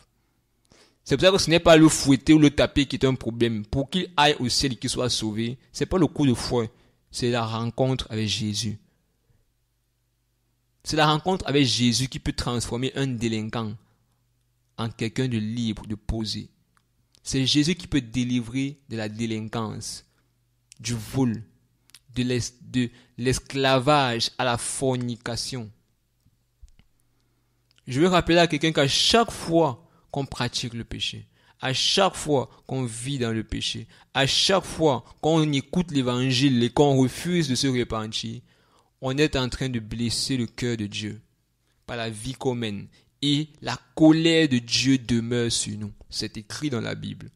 C'est pour ça que ce n'est pas le fouetter ou le taper qui est un problème. Pour qu'il aille au ciel et qu'il soit sauvé, c'est pas le coup de fouet. c'est la rencontre avec Jésus. C'est la rencontre avec Jésus qui peut transformer un délinquant en quelqu'un de libre, de posé. C'est Jésus qui peut délivrer de la délinquance, du vol, de l'esclavage à la fornication. Je veux rappeler à quelqu'un qu'à chaque fois qu'on pratique le péché, à chaque fois qu'on vit dans le péché, à chaque fois qu'on écoute l'évangile et qu'on refuse de se repentir, on est en train de blesser le cœur de Dieu par la vie qu'on mène. Et la colère de Dieu demeure sur nous. C'est écrit dans la Bible.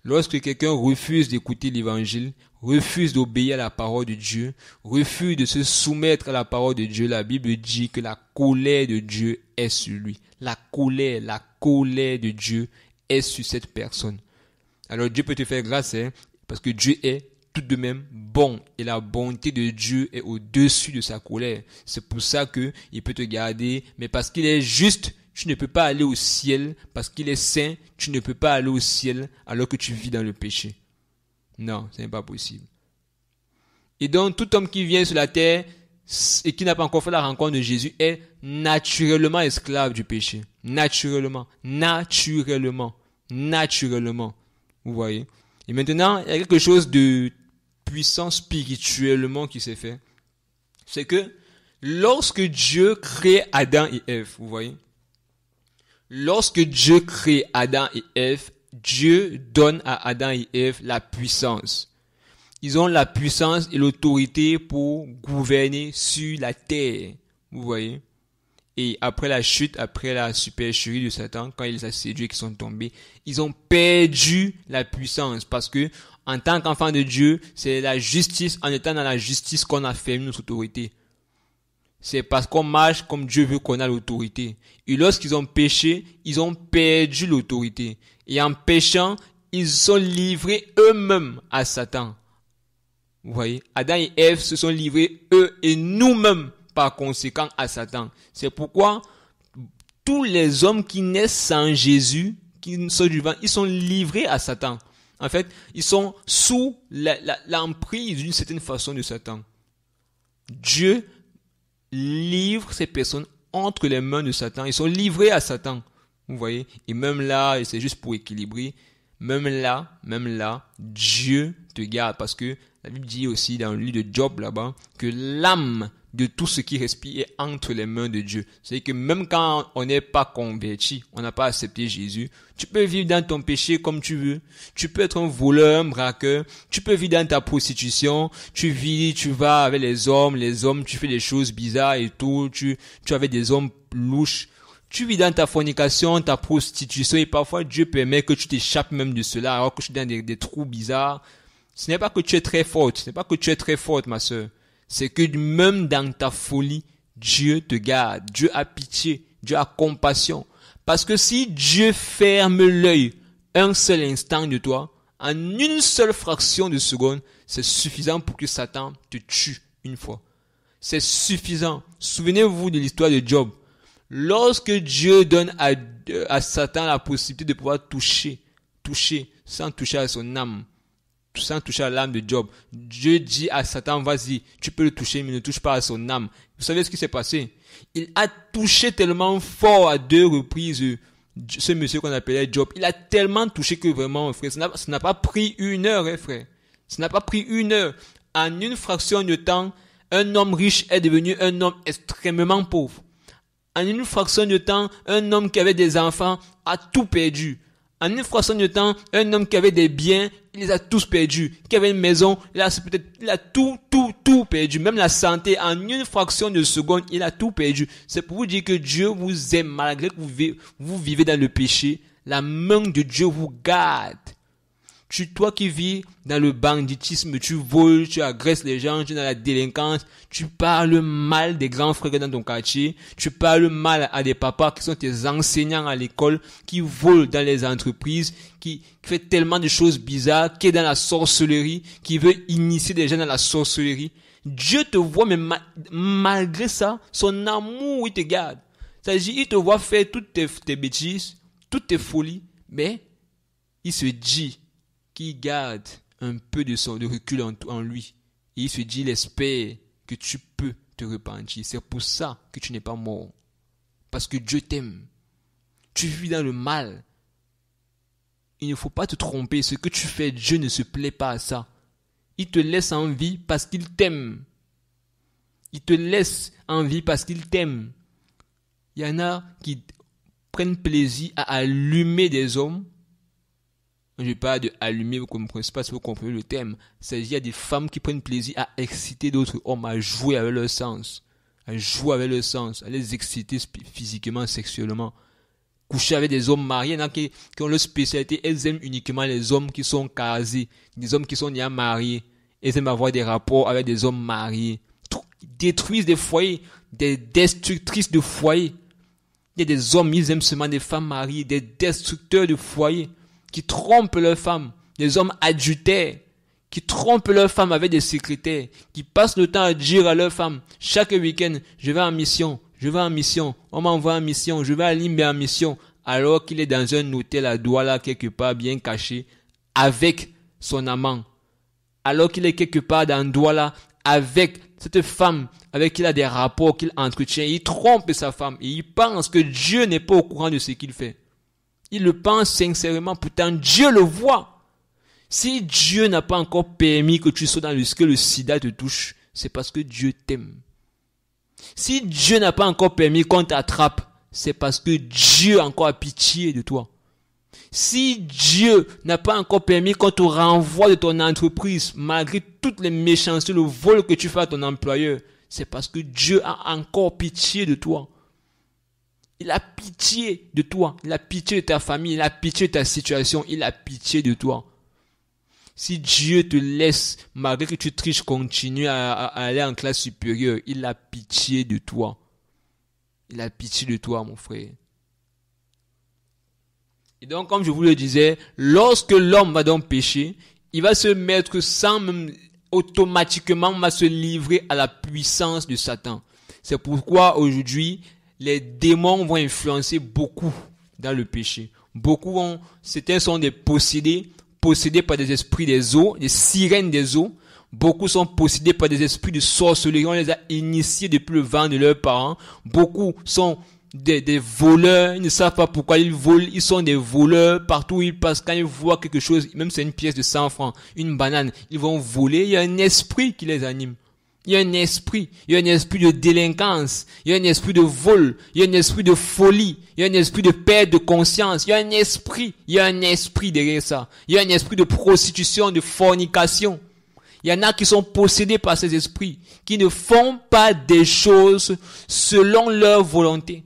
Lorsque quelqu'un refuse d'écouter l'évangile, refuse d'obéir à la parole de Dieu, refuse de se soumettre à la parole de Dieu, la Bible dit que la colère de Dieu est sur lui. La colère de Dieu est sur cette personne. Alors Dieu peut te faire grâce, parce que Dieu est tout de même bon. Et la bonté de Dieu est au-dessus de sa colère. C'est pour ça que il peut te garder. Mais parce qu'il est juste, tu ne peux pas aller au ciel. Parce qu'il est saint, tu ne peux pas aller au ciel alors que tu vis dans le péché. Non, ce n'est pas possible. Et donc, tout homme qui vient sur la terre et qui n'a pas encore fait la rencontre de Jésus est naturellement esclave du péché. Naturellement. Vous voyez? Et maintenant, il y a quelque chose de puissant spirituellement qui s'est fait. C'est que lorsque Dieu crée Adam et Ève, vous voyez, lorsque Dieu crée Adam et Ève, Dieu donne à Adam et Ève la puissance. Ils ont la puissance et l'autorité pour gouverner sur la terre, vous voyez. Et après la chute, après la supercherie de Satan, quand il les a séduits et qu'ils sont tombés, ils ont perdu la puissance parce que en tant qu'enfant de Dieu, c'est la justice, en étant dans la justice qu'on a fait notre autorité. C'est parce qu'on marche comme Dieu veut qu'on a l'autorité. Et lorsqu'ils ont péché, ils ont perdu l'autorité. Et en péchant, ils sont livrés eux-mêmes à Satan. Vous voyez, Adam et Ève se sont livrés eux et nous-mêmes par conséquent à Satan. C'est pourquoi tous les hommes qui naissent sans Jésus, qui sont du vent, ils sont livrés à Satan. En fait, ils sont sous l'emprise d'une certaine façon de Satan. Dieu livre ces personnes entre les mains de Satan. Ils sont livrés à Satan. Vous voyez? Et même là, et c'est juste pour équilibrer, même là, Dieu te garde. Parce que la Bible dit aussi dans le livre de Job là-bas, que l'âme de tout ce qui respire est entre les mains de Dieu. C'est que même quand on n'est pas converti, on n'a pas accepté Jésus, tu peux vivre dans ton péché comme tu veux. Tu peux être un voleur, un braqueur. Tu peux vivre dans ta prostitution. Tu vas avec les hommes, tu fais des choses bizarres et tout. Tu es avec des hommes louches. Tu vis dans ta fornication, ta prostitution et parfois Dieu permet que tu t'échappes même de cela alors que tu es dans des trous bizarres. Ce n'est pas que tu es très forte, ma sœur. C'est que même dans ta folie, Dieu te garde. Dieu a pitié. Dieu a compassion. Parce que si Dieu ferme l'œil un seul instant de toi, en une seule fraction de seconde, c'est suffisant pour que Satan te tue une fois. C'est suffisant. Souvenez-vous de l'histoire de Job. Lorsque Dieu donne à Satan la possibilité de pouvoir toucher, sans toucher à son âme, sans toucher à l'âme de Job, Dieu dit à Satan, vas-y, tu peux le toucher, mais ne touche pas à son âme. Vous savez ce qui s'est passé? Il a touché tellement fort à 2 reprises ce monsieur qu'on appelait Job. Il a tellement touché que vraiment, frère, ça n'a pas pris 1 heure, frère. Ça n'a pas pris 1 heure. En une fraction de temps, un homme riche est devenu un homme extrêmement pauvre. En une fraction de temps, un homme qui avait des enfants a tout perdu. En une fraction de temps, un homme qui avait des biens, il les a tous perdus. Qui avait une maison, il a tout perdu. Même la santé, en une fraction de seconde, il a tout perdu. C'est pour vous dire que Dieu vous aime malgré que vous vivez dans le péché. La main de Dieu vous garde. Toi qui vis dans le banditisme, tu voles, tu agresses les gens, tu es dans la délinquance, tu parles mal des grands frères dans ton quartier, tu parles mal à des papas qui sont tes enseignants à l'école, qui volent dans les entreprises, qui fait tellement de choses bizarres, qui est dans la sorcellerie, qui veut initier des gens dans la sorcellerie. Dieu te voit, mais malgré ça, son amour, il te garde. C'est-à-dire, il te voit faire toutes tes bêtises, toutes tes folies, mais il se dit qu'il garde un peu de recul en lui. Et il se dit, il espère que tu peux te repentir. C'est pour ça que tu n'es pas mort. Parce que Dieu t'aime. Tu vis dans le mal. Il ne faut pas te tromper. Ce que tu fais, Dieu ne se plaît pas à ça. Il te laisse en vie parce qu'il t'aime. Il te laisse en vie parce qu'il t'aime. Il y en a qui prennent plaisir à allumer des hommes. Je ne vais pas de allumer, vous comprenez pas si vous comprenez le thème. Il y a des femmes qui prennent plaisir à exciter d'autres hommes, à jouer avec leur sens. À jouer avec leur sens, à les exciter physiquement, sexuellement. Coucher avec des hommes mariés, il y en a qui ont leur spécialité, elles aiment uniquement les hommes qui sont casés, des hommes qui sont déjà mariés. Elles aiment avoir des rapports avec des hommes mariés. Ils détruisent des foyers, des destructrices de foyers. Il y a des hommes, ils aiment seulement des femmes mariées, des destructeurs de foyers, qui trompent leurs femmes, des hommes adultères, qui trompent leurs femmes avec des secrétaires, qui passent le temps à dire à leurs femmes, chaque week-end, je vais en mission, on m'envoie en mission, je vais à Limbe en mission, alors qu'il est dans un hôtel à Douala, quelque part bien caché, avec son amant. Alors qu'il est quelque part dans Douala, avec cette femme, avec qui il a des rapports qu'il entretient, il trompe sa femme, et il pense que Dieu n'est pas au courant de ce qu'il fait. Il le pense sincèrement, pourtant Dieu le voit. Si Dieu n'a pas encore permis que tu sois dans que le sida te touche, c'est parce que Dieu t'aime. Si Dieu n'a pas encore permis qu'on t'attrape, c'est parce que Dieu a encore pitié de toi. Si Dieu n'a pas encore permis qu'on te renvoie de ton entreprise, malgré toutes les méchancetés, le vol que tu fais à ton employeur, c'est parce que Dieu a encore pitié de toi. Il a pitié de toi, il a pitié de ta famille, il a pitié de ta situation, il a pitié de toi. Si Dieu te laisse, malgré que tu triches, continuer à aller en classe supérieure, il a pitié de toi. Il a pitié de toi, mon frère. Et donc, comme je vous le disais, lorsque l'homme va donc pécher, il va se mettre sans même automatiquement va se livrer à la puissance de Satan. C'est pourquoi aujourd'hui, les démons vont influencer beaucoup dans le péché. Certains sont des possédés par des esprits des eaux, des sirènes des eaux. Beaucoup sont possédés par des esprits de sorcellerie. On les a initiés depuis le ventre de leurs parents. Beaucoup sont des voleurs. Ils ne savent pas pourquoi ils volent. Ils sont des voleurs partout où ils passent. Quand ils voient quelque chose, même c'est une pièce de 100 francs, une banane, ils vont voler. Il y a un esprit qui les anime. Il y a un esprit de délinquance, il y a un esprit de vol, il y a un esprit de folie, il y a un esprit de perte de conscience, il y a un esprit derrière ça. Il y a un esprit de prostitution, de fornication. Il y en a qui sont possédés par ces esprits, qui ne font pas des choses selon leur volonté.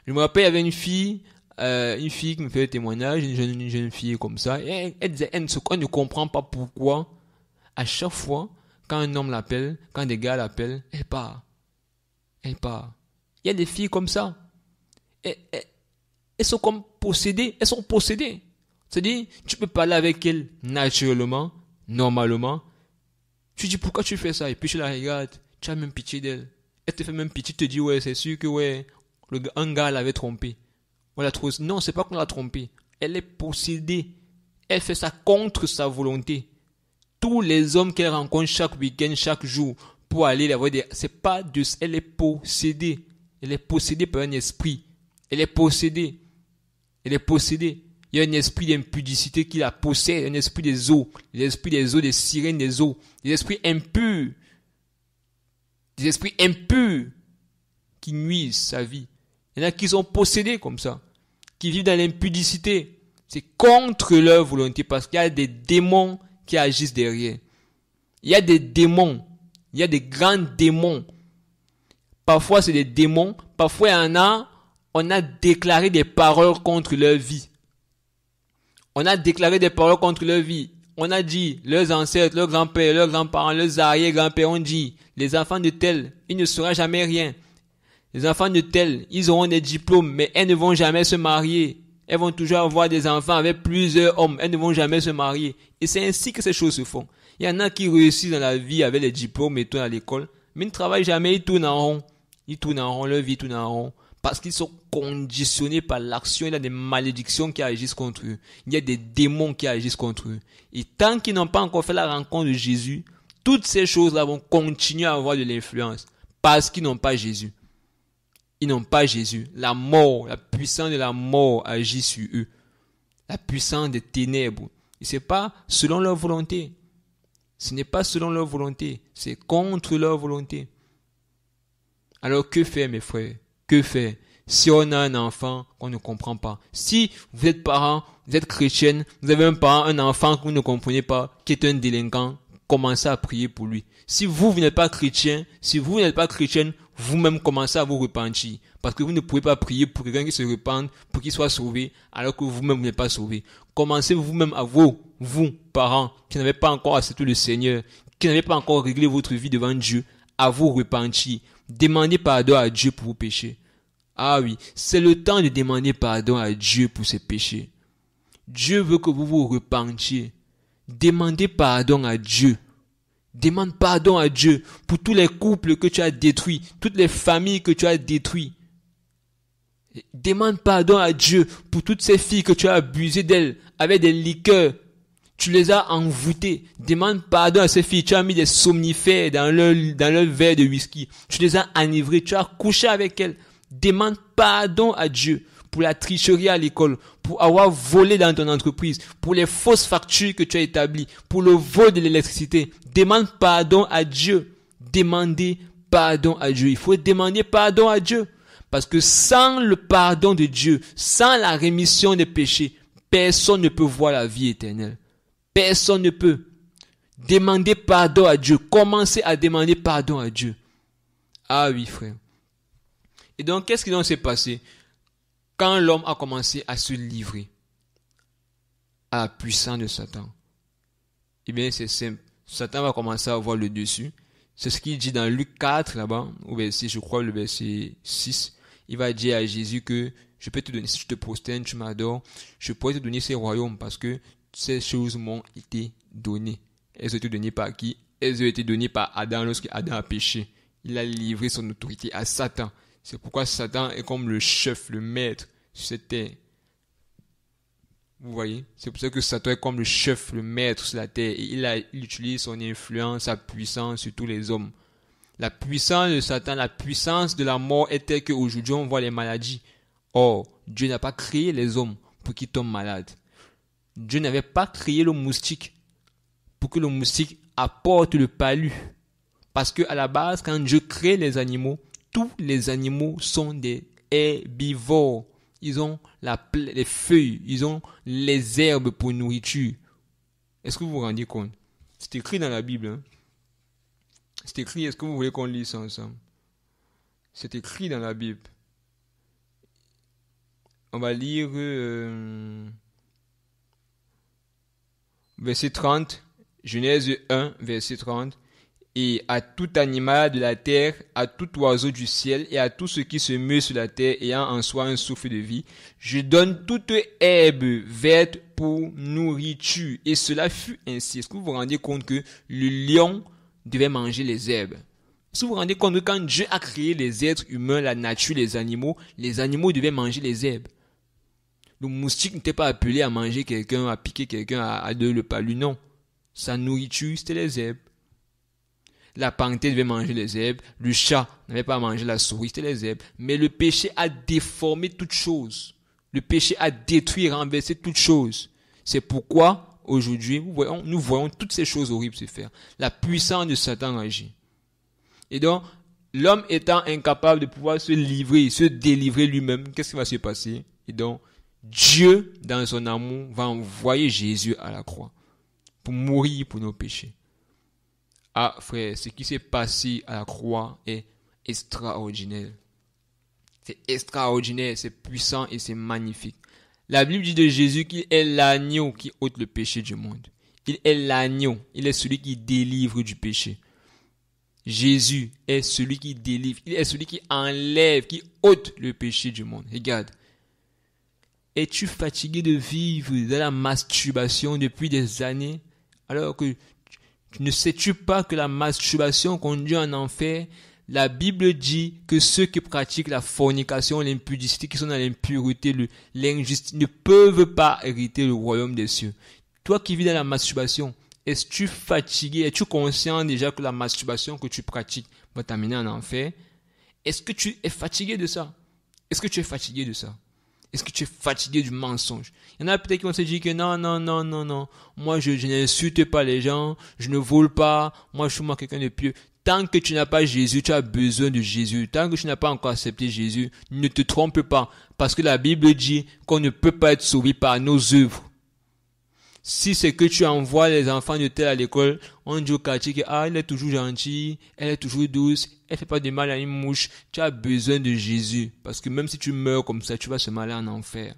Je me rappelle, il y avait une fille qui me fait le témoignage, une jeune fille comme ça, et elle disait, elle ne comprend pas pourquoi, à chaque fois, quand un homme l'appelle, quand des gars l'appellent, elle part. Il y a des filles comme ça. Elles sont comme possédées. C'est-à-dire, tu peux parler avec elles naturellement, normalement. Tu dis, pourquoi tu fais ça? Et puis tu la regardes, tu as même pitié d'elle. Elle te fait même pitié, tu te dis, ouais, c'est sûr que un gars l'avait trompée. Non, c'est pas qu'on l'a trompée. Elle est possédée. Elle fait ça contre sa volonté. Tous les hommes qu'elle rencontre chaque week-end, chaque jour, pour aller la voir, elle est possédée. Elle est possédée par un esprit. Elle est possédée. Il y a un esprit d'impudicité qui la possède, un esprit des eaux, des sirènes des eaux, des esprits impurs qui nuisent sa vie. Il y en a qui sont possédés comme ça, qui vivent dans l'impudicité. C'est contre leur volonté parce qu'il y a des démons qui agissent derrière. Il y a des démons. Il y a des grands démons. Parfois, c'est des démons. Parfois, on a déclaré des paroles contre leur vie. On a dit, leurs ancêtres, leurs grands-pères, leurs grands-parents, leurs arrière-grands-pères ont dit, les enfants de tel, il ne sera jamais rien. Les enfants de tel, ils auront des diplômes, mais elles ne vont jamais se marier. Elles vont toujours avoir des enfants avec plusieurs hommes. Elles ne vont jamais se marier. Et c'est ainsi que ces choses se font. Il y en a qui réussissent dans la vie avec les diplômes et tout à l'école, mais ils ne travaillent jamais, ils tournent en rond. Leur vie tourne en rond. Parce qu'ils sont conditionnés par l'action. Il y a des malédictions qui agissent contre eux. Il y a des démons qui agissent contre eux. Et tant qu'ils n'ont pas encore fait la rencontre de Jésus, toutes ces choses-là vont continuer à avoir de l'influence parce qu'ils n'ont pas Jésus. Ils n'ont pas Jésus. La mort, la puissance de la mort agit sur eux. La puissance des ténèbres. Et ce n'est pas selon leur volonté. Ce n'est pas selon leur volonté. C'est contre leur volonté. Alors que faire, mes frères? Que faire? Si on a un enfant qu'on ne comprend pas. Si vous êtes parent, vous êtes chrétienne, vous avez un parent, un enfant que vous ne comprenez pas, qui est un délinquant, commencez à prier pour lui. Si vous n'êtes pas chrétien, si vous n'êtes pas chrétienne, vous-même commencez à vous repentir. Parce que vous ne pouvez pas prier pour quelqu'un qui se repente, pour qu'il soit sauvé, alors que vous-même vous n'êtes pas sauvé. Commencez vous-même à vous, parents, qui n'avez pas encore accepté le Seigneur, qui n'avez pas encore réglé votre vie devant Dieu, à vous repentir. Demandez pardon à Dieu pour vos péchés. Ah oui, c'est le temps de demander pardon à Dieu pour ses péchés. Dieu veut que vous vous repentiez. Demandez pardon à Dieu. Demande pardon à Dieu pour tous les couples que tu as détruits, toutes les familles que tu as détruites. Demande pardon à Dieu pour toutes ces filles que tu as abusées d'elles avec des liqueurs. Tu les as envoûtées. Demande pardon à ces filles. Tu as mis des somnifères dans leur verre de whisky. Tu les as enivrées. Tu as couché avec elles. Demande pardon à Dieu pour la tricherie à l'école, pour avoir volé dans ton entreprise, pour les fausses factures que tu as établies, pour le vol de l'électricité. Demande pardon à Dieu. Demandez pardon à Dieu. Il faut demander pardon à Dieu. Parce que sans le pardon de Dieu, sans la rémission des péchés, personne ne peut voir la vie éternelle. Personne ne peut. Demandez pardon à Dieu. Commencez à demander pardon à Dieu. Ah oui, frère. Et donc, qu'est-ce qui s'est passé quand l'homme a commencé à se livrer à la puissance de Satan? Eh bien, c'est simple. Satan va commencer à avoir le dessus. C'est ce qu'il dit dans Luc 4, là-bas, au verset, je crois, le verset 6. Il va dire à Jésus que je peux te donner, si tu te prosternes, tu m'adores, je pourrais te donner ces royaumes parce que ces choses m'ont été données. Elles ont été données par qui? Elles ont été données par Adam lorsque Adam a péché. Il a livré son autorité à Satan. C'est pourquoi Satan est comme le chef, le maître sur cette terre. Vous voyez? C'est pour ça que Satan est comme le chef, le maître sur la terre. Et il utilise son influence, sa puissance sur tous les hommes. La puissance de Satan, la puissance de la mort est telle qu'aujourd'hui on voit les maladies. Or, Dieu n'a pas créé les hommes pour qu'ils tombent malades. Dieu n'avait pas créé le moustique pour que le moustique apporte le palu. Parce que à la base, quand Dieu crée les animaux, tous les animaux sont des herbivores. Ils ont les feuilles, ils ont les herbes pour nourriture. Est-ce que vous vous rendez compte? C'est écrit dans la Bible. Hein? C'est écrit, est-ce que vous voulez qu'on lise ça ensemble? C'est écrit dans la Bible. On va lire verset 30, Genèse 1, verset 30. Et à tout animal de la terre, à tout oiseau du ciel et à tout ce qui se meut sur la terre ayant en soi un souffle de vie, je donne toute herbe verte pour nourriture. Et cela fut ainsi. Est-ce que vous vous rendez compte que le lion devait manger les herbes? Est-ce que vous vous rendez compte que quand Dieu a créé les êtres humains, la nature, les animaux devaient manger les herbes? Le moustique n'était pas appelé à manger quelqu'un, à piquer quelqu'un, à donner le palu, non. Sa nourriture, c'était les herbes. La panthère devait manger les herbes. Le chat n'avait pas à manger la souris, c'était les herbes. Mais le péché a déformé toutes choses. Le péché a détruit, renversé toutes choses. C'est pourquoi, aujourd'hui, nous voyons toutes ces choses horribles se faire. La puissance de Satan agit. Et donc, l'homme étant incapable de pouvoir se livrer, se délivrer lui-même, qu'est-ce qui va se passer? Et donc, Dieu, dans son amour, va envoyer Jésus à la croix pour mourir pour nos péchés. Ah, frère, ce qui s'est passé à la croix est extraordinaire. C'est extraordinaire, c'est puissant et c'est magnifique. La Bible dit de Jésus qu'il est l'agneau qui ôte le péché du monde. Il est l'agneau, il est celui qui délivre du péché. Jésus est celui qui délivre, il est celui qui enlève, qui ôte le péché du monde. Regarde. Es-tu fatigué de vivre dans la masturbation depuis des années, alors que ne sais-tu pas que la masturbation conduit en enfer? La Bible dit que ceux qui pratiquent la fornication, l'impudicité, qui sont dans l'impureté, l'injustice, ne peuvent pas hériter le royaume des cieux. Toi qui vis dans la masturbation, Es-tu fatigué? Es-tu conscient déjà que la masturbation que tu pratiques va t'amener en enfer? Est-ce que tu es fatigué de ça? Est-ce que tu es fatigué de ça? Est-ce que tu es fatigué du mensonge? Il y en a peut-être qui vont se dire que non. Moi, je n'insulte pas les gens. Je ne vole pas. Moi, je suis quelqu'un de pieux. Tant que tu n'as pas Jésus, tu as besoin de Jésus. Tant que tu n'as pas encore accepté Jésus, ne te trompe pas. Parce que la Bible dit qu'on ne peut pas être sauvé par nos œuvres. Si c'est que tu envoies les enfants de tel à l'école, on dit au quartier que elle est toujours gentille, elle est toujours douce, elle fait pas de mal à une mouche. Tu as besoin de Jésus. Parce que même si tu meurs comme ça, tu vas se aller en enfer.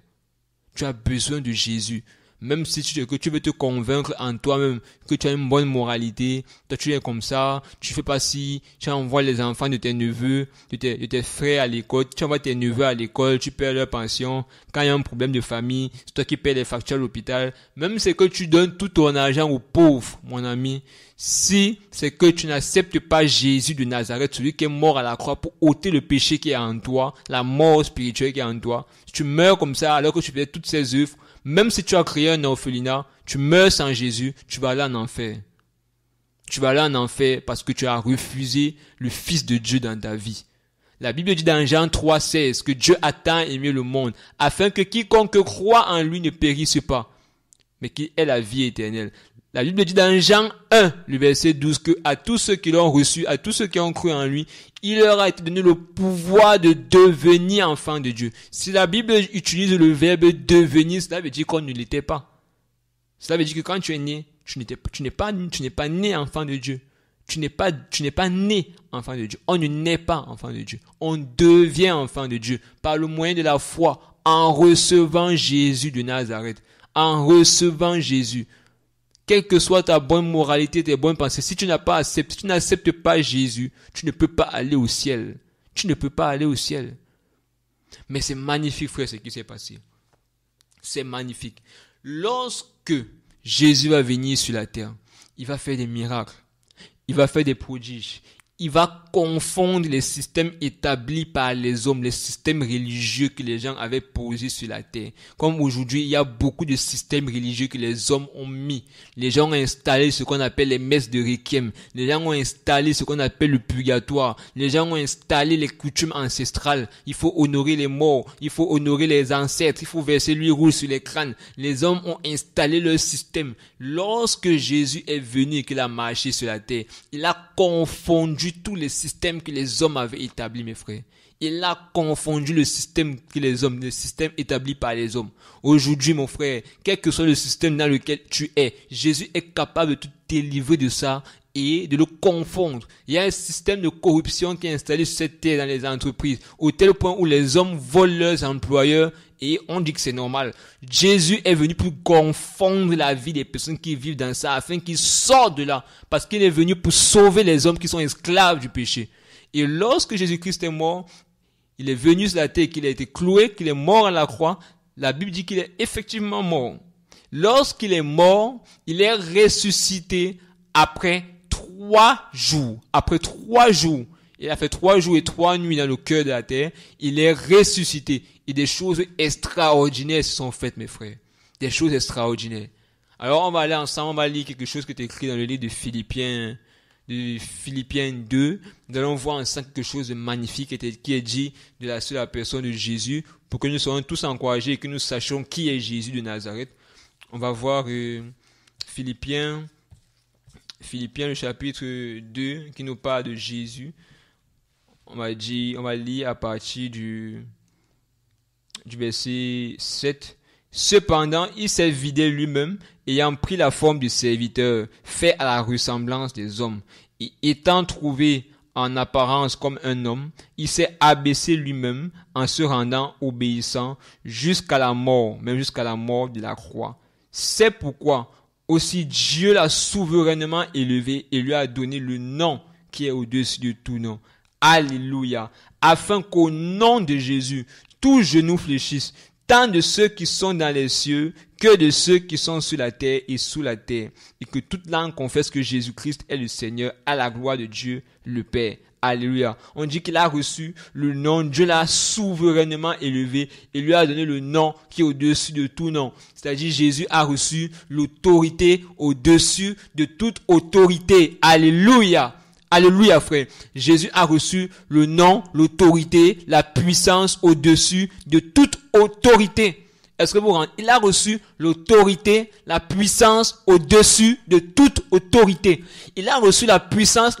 Tu as besoin de Jésus. Même si tu veux te convaincre en toi-même que tu as une bonne moralité, toi tu es comme ça, tu fais pas ci, tu envoies les enfants de tes neveux, de tes frères à l'école, tu envoies tes neveux à l'école, tu paies leur pension, quand il y a un problème de famille, c'est toi qui paies les factures à l'hôpital, même c'est que tu donnes tout ton argent aux pauvres, mon ami, si c'est que tu n'acceptes pas Jésus de Nazareth, celui qui est mort à la croix pour ôter le péché qui est en toi, la mort spirituelle qui est en toi, si tu meurs comme ça alors que tu fais toutes ces œuvres, même si tu as créé un orphelinat, tu meurs sans Jésus, tu vas aller en enfer. Tu vas aller en enfer parce que tu as refusé le Fils de Dieu dans ta vie. La Bible dit dans Jean 3,16 que Dieu a tant aimé le monde afin que quiconque croit en lui ne périsse pas, mais qu'il ait la vie éternelle. La Bible dit dans Jean 1, le verset 12, que à tous ceux qui l'ont reçu, à tous ceux qui ont cru en lui, il leur a été donné le pouvoir de devenir enfants de Dieu. Si la Bible utilise le verbe devenir, cela veut dire qu'on ne l'était pas. Cela veut dire que quand tu es né, tu n'es pas né enfant de Dieu. Tu n'es pas né enfant de Dieu. On ne naît pas enfant de Dieu. On devient enfant de Dieu par le moyen de la foi en recevant Jésus de Nazareth. En recevant Jésus. Quelle que soit ta bonne moralité, tes bonnes pensées, si tu n'acceptes pas Jésus, tu ne peux pas aller au ciel. Tu ne peux pas aller au ciel. Mais c'est magnifique, frère, ce qui s'est passé. C'est magnifique. Lorsque Jésus va venir sur la terre, il va faire des miracles. Il va faire des prodiges. Il va confondre les systèmes établis par les hommes, les systèmes religieux que les gens avaient posés sur la terre. Comme aujourd'hui, il y a beaucoup de systèmes religieux que les hommes ont mis. Les gens ont installé ce qu'on appelle les messes de requiem. Les gens ont installé ce qu'on appelle le purgatoire. Les gens ont installé les coutumes ancestrales. Il faut honorer les morts. Il faut honorer les ancêtres. Il faut verser l'huile rouge sur les crânes. Les hommes ont installé leur système. Lorsque Jésus est venu et qu'il a marché sur la terre, il a confondu tous les systèmes que les hommes avaient établis, mes frères. Il a confondu le système établi par les hommes. Aujourd'hui, mon frère, quel que soit le système dans lequel tu es, Jésus est capable de te délivrer de ça et de le confondre. Il y a un système de corruption qui est installé sur cette terre dans les entreprises, au tel point où les hommes volent leurs employeurs et on dit que c'est normal. Jésus est venu pour confondre la vie des personnes qui vivent dans ça, afin qu'ils sortent de là, parce qu'il est venu pour sauver les hommes qui sont esclaves du péché. Et lorsque Jésus-Christ est mort, il est venu sur la terre, qu'il a été cloué, qu'il est mort à la croix, la Bible dit qu'il est effectivement mort. Lorsqu'il est mort, il est ressuscité après 3 jours. Après 3 jours. Il a fait 3 jours et 3 nuits dans le cœur de la terre. Il est ressuscité. Et des choses extraordinaires se sont faites, mes frères. Des choses extraordinaires. Alors, on va aller ensemble, on va lire quelque chose qui est écrit dans le livre de Philippiens 2. Nous allons voir ensemble quelque chose de magnifique qui est dit de la seule personne de Jésus, pour que nous soyons tous encouragés et que nous sachions qui est Jésus de Nazareth. On va voir Philippiens le chapitre 2 qui nous parle de Jésus. On va lire à partir du verset 7. Cependant, il s'est vidé lui-même, ayant pris la forme du serviteur, fait à la ressemblance des hommes. Et étant trouvé en apparence comme un homme, il s'est abaissé lui-même en se rendant obéissant jusqu'à la mort, même jusqu'à la mort de la croix. C'est pourquoi aussi Dieu l'a souverainement élevé et lui a donné le nom qui est au-dessus de tout nom. Alléluia. Afin qu'au nom de Jésus, tout genou fléchisse, tant de ceux qui sont dans les cieux que de ceux qui sont sur la terre et sous la terre, et que toute langue confesse que Jésus-Christ est le Seigneur, à la gloire de Dieu le Père. Alléluia. On dit qu'il a reçu le nom, Dieu l'a souverainement élevé et lui a donné le nom qui est au-dessus de tout nom. C'est-à-dire Jésus a reçu l'autorité au-dessus de toute autorité. Alléluia. Alléluia, frère. Jésus a reçu le nom, l'autorité, la puissance au-dessus de toute autorité. Est-ce que vous rendez? Il a reçu l'autorité, la puissance au-dessus de toute autorité. Il a reçu la puissance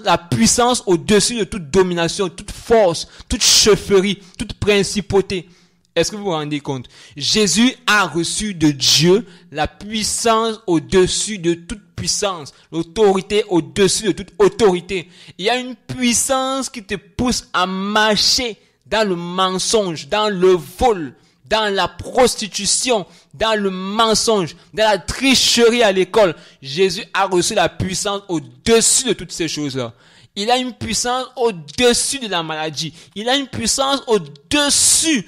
au-dessus de toute domination, toute force, toute chefferie, toute principauté. Est-ce que vous vous rendez compte? Jésus a reçu de Dieu la puissance au-dessus de toute puissance, l'autorité au-dessus de toute autorité. Il y a une puissance qui te pousse à marcher dans le mensonge, dans le vol, dans la prostitution, dans le mensonge, dans la tricherie à l'école. Jésus a reçu la puissance au-dessus de toutes ces choses-là. Il a une puissance au-dessus de la maladie. Il a une puissance au-dessus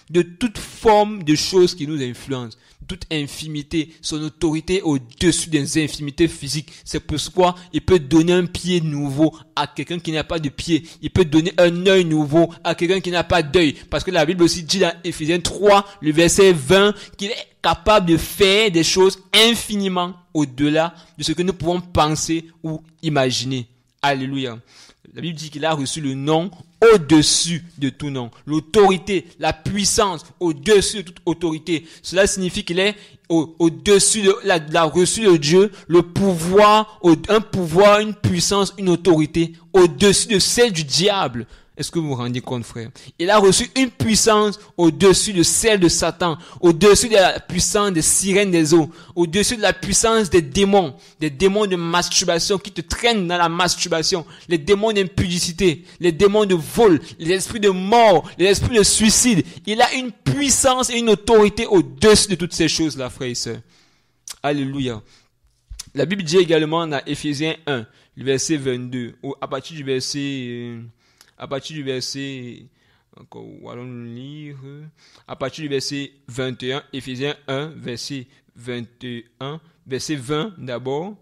de toute forme de choses qui nous influencent. Toute infimité, son autorité au-dessus des infimités physiques. C'est pourquoi il peut donner un pied nouveau à quelqu'un qui n'a pas de pied. Il peut donner un œil nouveau à quelqu'un qui n'a pas d'œil. Parce que la Bible aussi dit dans Éphésiens 3, le verset 20, qu'il est capable de faire des choses infiniment au-delà de ce que nous pouvons penser ou imaginer. Alléluia. La Bible dit qu'il a reçu le nom au-dessus de tout nom. L'autorité, la puissance au-dessus de toute autorité. Cela signifie qu'il est au-dessus de, il a reçu de Dieu le pouvoir, un pouvoir, une puissance, une autorité au-dessus de celle du diable. Est-ce que vous vous rendez compte, frère? Il a reçu une puissance au-dessus de celle de Satan, au-dessus de la puissance des sirènes des eaux, au-dessus de la puissance des démons de masturbation qui te traînent dans la masturbation, les démons d'impudicité, les démons de vol, les esprits de mort, les esprits de suicide. Il a une puissance et une autorité au-dessus de toutes ces choses-là, frères et sœurs. Alléluia. La Bible dit également dans Éphésiens 1, le verset 22, à partir du verset... allons lire, à partir du verset 21, Éphésiens 1, verset 21, verset 20 d'abord,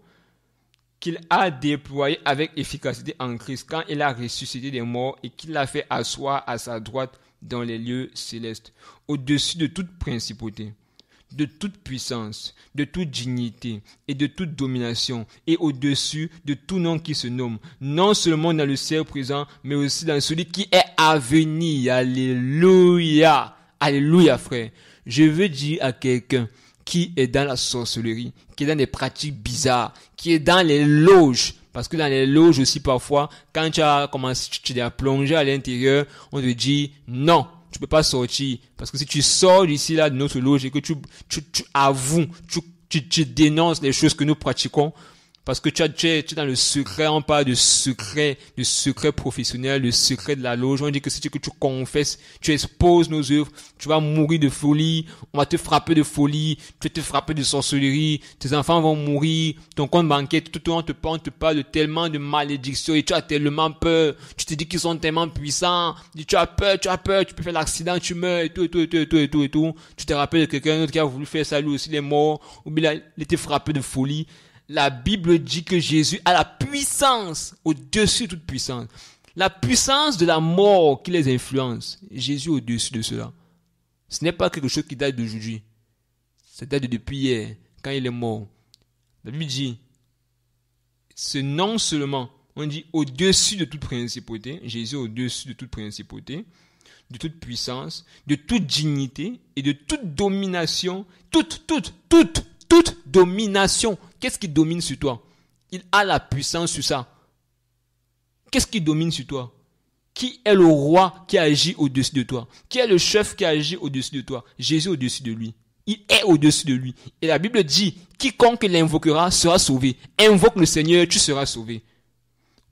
qu'il a déployé avec efficacité en Christ quand il a ressuscité des morts et qu'il l'a fait asseoir à sa droite dans les lieux célestes, au-dessus de toute principauté, de toute puissance, de toute dignité et de toute domination, et au-dessus de tout nom qui se nomme, non seulement dans le ciel présent, mais aussi dans celui qui est à venir. Alléluia. Alléluia, frère. Je veux dire à quelqu'un qui est dans la sorcellerie, qui est dans des pratiques bizarres, qui est dans les loges, parce que dans les loges aussi parfois, quand tu as commencé, tu as plongé à l'intérieur, on te dit non. Tu peux pas sortir. Parce que si tu sors d'ici là de notre loge et que tu avoues, tu dénonces les choses que nous pratiquons, parce que tu es dans le secret, on parle de secret professionnel, le secret de la loge. On dit que si tu confesses, tu exposes nos œuvres, tu vas mourir de folie, on va te frapper de folie, tu vas te frapper de sorcellerie, tes enfants vont mourir, ton compte bancaire, tout on te parle de tellement de malédictions et tu as tellement peur, tu te dis qu'ils sont tellement puissants, tu as peur, tu peux faire l'accident, tu meurs et tout. Tu te rappelles de quelqu'un d'autre qui a voulu faire ça, lui aussi il est mort, ou bien il était frappé de folie. La Bible dit que Jésus a la puissance au-dessus de toute puissance. La puissance de la mort qui les influence. Jésus au-dessus de cela. Ce n'est pas quelque chose qui date d'aujourd'hui. Ça date de depuis hier, quand il est mort. La Bible dit, c'est non seulement, on dit au-dessus de toute principauté, Jésus au-dessus de toute principauté, de toute puissance, de toute dignité et de toute domination, toute domination. Qu'est-ce qui domine sur toi? Il a la puissance sur ça. Qu'est-ce qui domine sur toi? Qui est le roi qui agit au-dessus de toi? Qui est le chef qui agit au-dessus de toi? Jésus au-dessus de lui. Il est au-dessus de lui. Et la Bible dit, quiconque l'invoquera sera sauvé. Invoque le Seigneur, tu seras sauvé.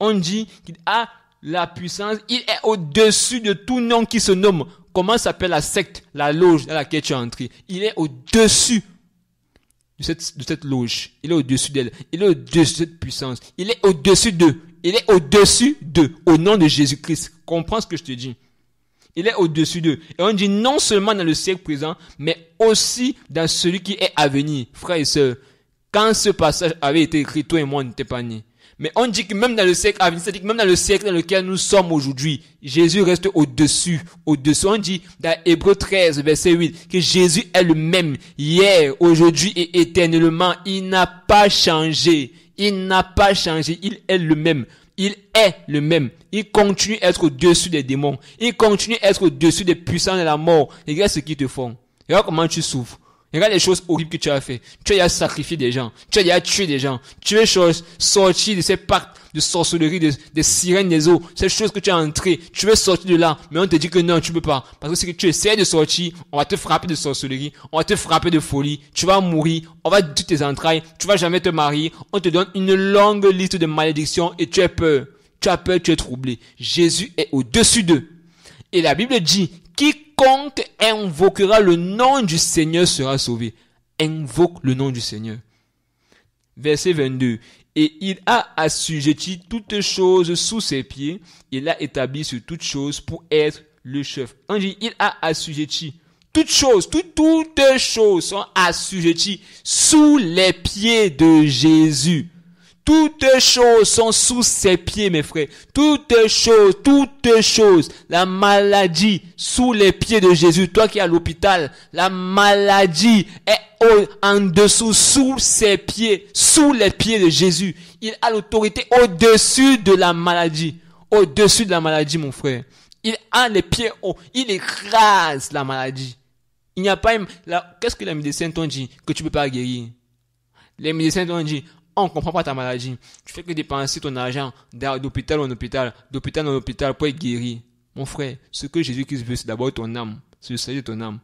On dit qu'il a la puissance, il est au-dessus de tout nom qui se nomme. Comment s'appelle la secte, la loge dans laquelle tu es entré? Il est au-dessus de cette loge. Il est au-dessus d'elle. Il est au-dessus de cette puissance. Il est au-dessus d'eux. Il est au-dessus d'eux. Au nom de Jésus-Christ. Comprends ce que je te dis. Il est au-dessus d'eux. Et on dit non seulement dans le siècle présent, mais aussi dans celui qui est à venir. Frères et sœurs, quand ce passage avait été écrit, toi et moi, on n'était pas nés. Mais on dit que même dans le siècle à venir, c'est-à-dire que même dans le siècle dans lequel nous sommes aujourd'hui, Jésus reste au-dessus. Au-dessus, on dit dans Hébreux 13, verset 8, que Jésus est le même hier, aujourd'hui et éternellement. Il n'a pas changé. Il n'a pas changé. Il est le même. Il est le même. Il continue à être au-dessus des démons. Il continue à être au-dessus des puissants de la mort. Regarde ce qu'ils te font. Regarde comment tu souffres. Regarde les choses horribles que tu as fait. Tu as sacrifié des gens. Tu as tué des gens. Tu es sorti de ces pactes de sorcellerie, des sirènes des eaux. Ces choses que tu as entrées. Tu veux sortir de là. Mais on te dit que non, tu peux pas. Parce que si tu essaies de sortir, on va te frapper de sorcellerie. On va te frapper de folie. Tu vas mourir. On va détruire tes entrailles. Tu vas jamais te marier. On te donne une longue liste de malédictions et tu as peur. Tu as peur, tu es troublé. Jésus est au-dessus d'eux. Et la Bible dit, quiconque invoquera le nom du Seigneur sera sauvé. Invoque le nom du Seigneur. Verset 22. Et il a assujetti toutes choses sous ses pieds. Il a établi sur toutes choses pour être le chef. On dit, il a assujetti toutes choses. Toutes choses sont assujetties sous les pieds de Jésus. Toutes choses sont sous ses pieds, mes frères. Toutes choses. La maladie sous les pieds de Jésus. Toi qui es à l'hôpital, la maladie est en dessous, sous ses pieds, sous les pieds de Jésus. Il a l'autorité au-dessus de la maladie. Au-dessus de la maladie, mon frère. Il a les pieds hauts. Il écrase la maladie. Il n'y a pas... Qu'est-ce que les médecins t'ont dit? Que tu ne peux pas guérir. Les médecins t'ont dit... On ne comprend pas ta maladie. Tu fais que dépenser ton argent d'hôpital en hôpital, d'hôpital en hôpital pour être guéri. Mon frère, ce que Jésus-Christ veut, c'est d'abord ton âme. C'est le salut de ton âme.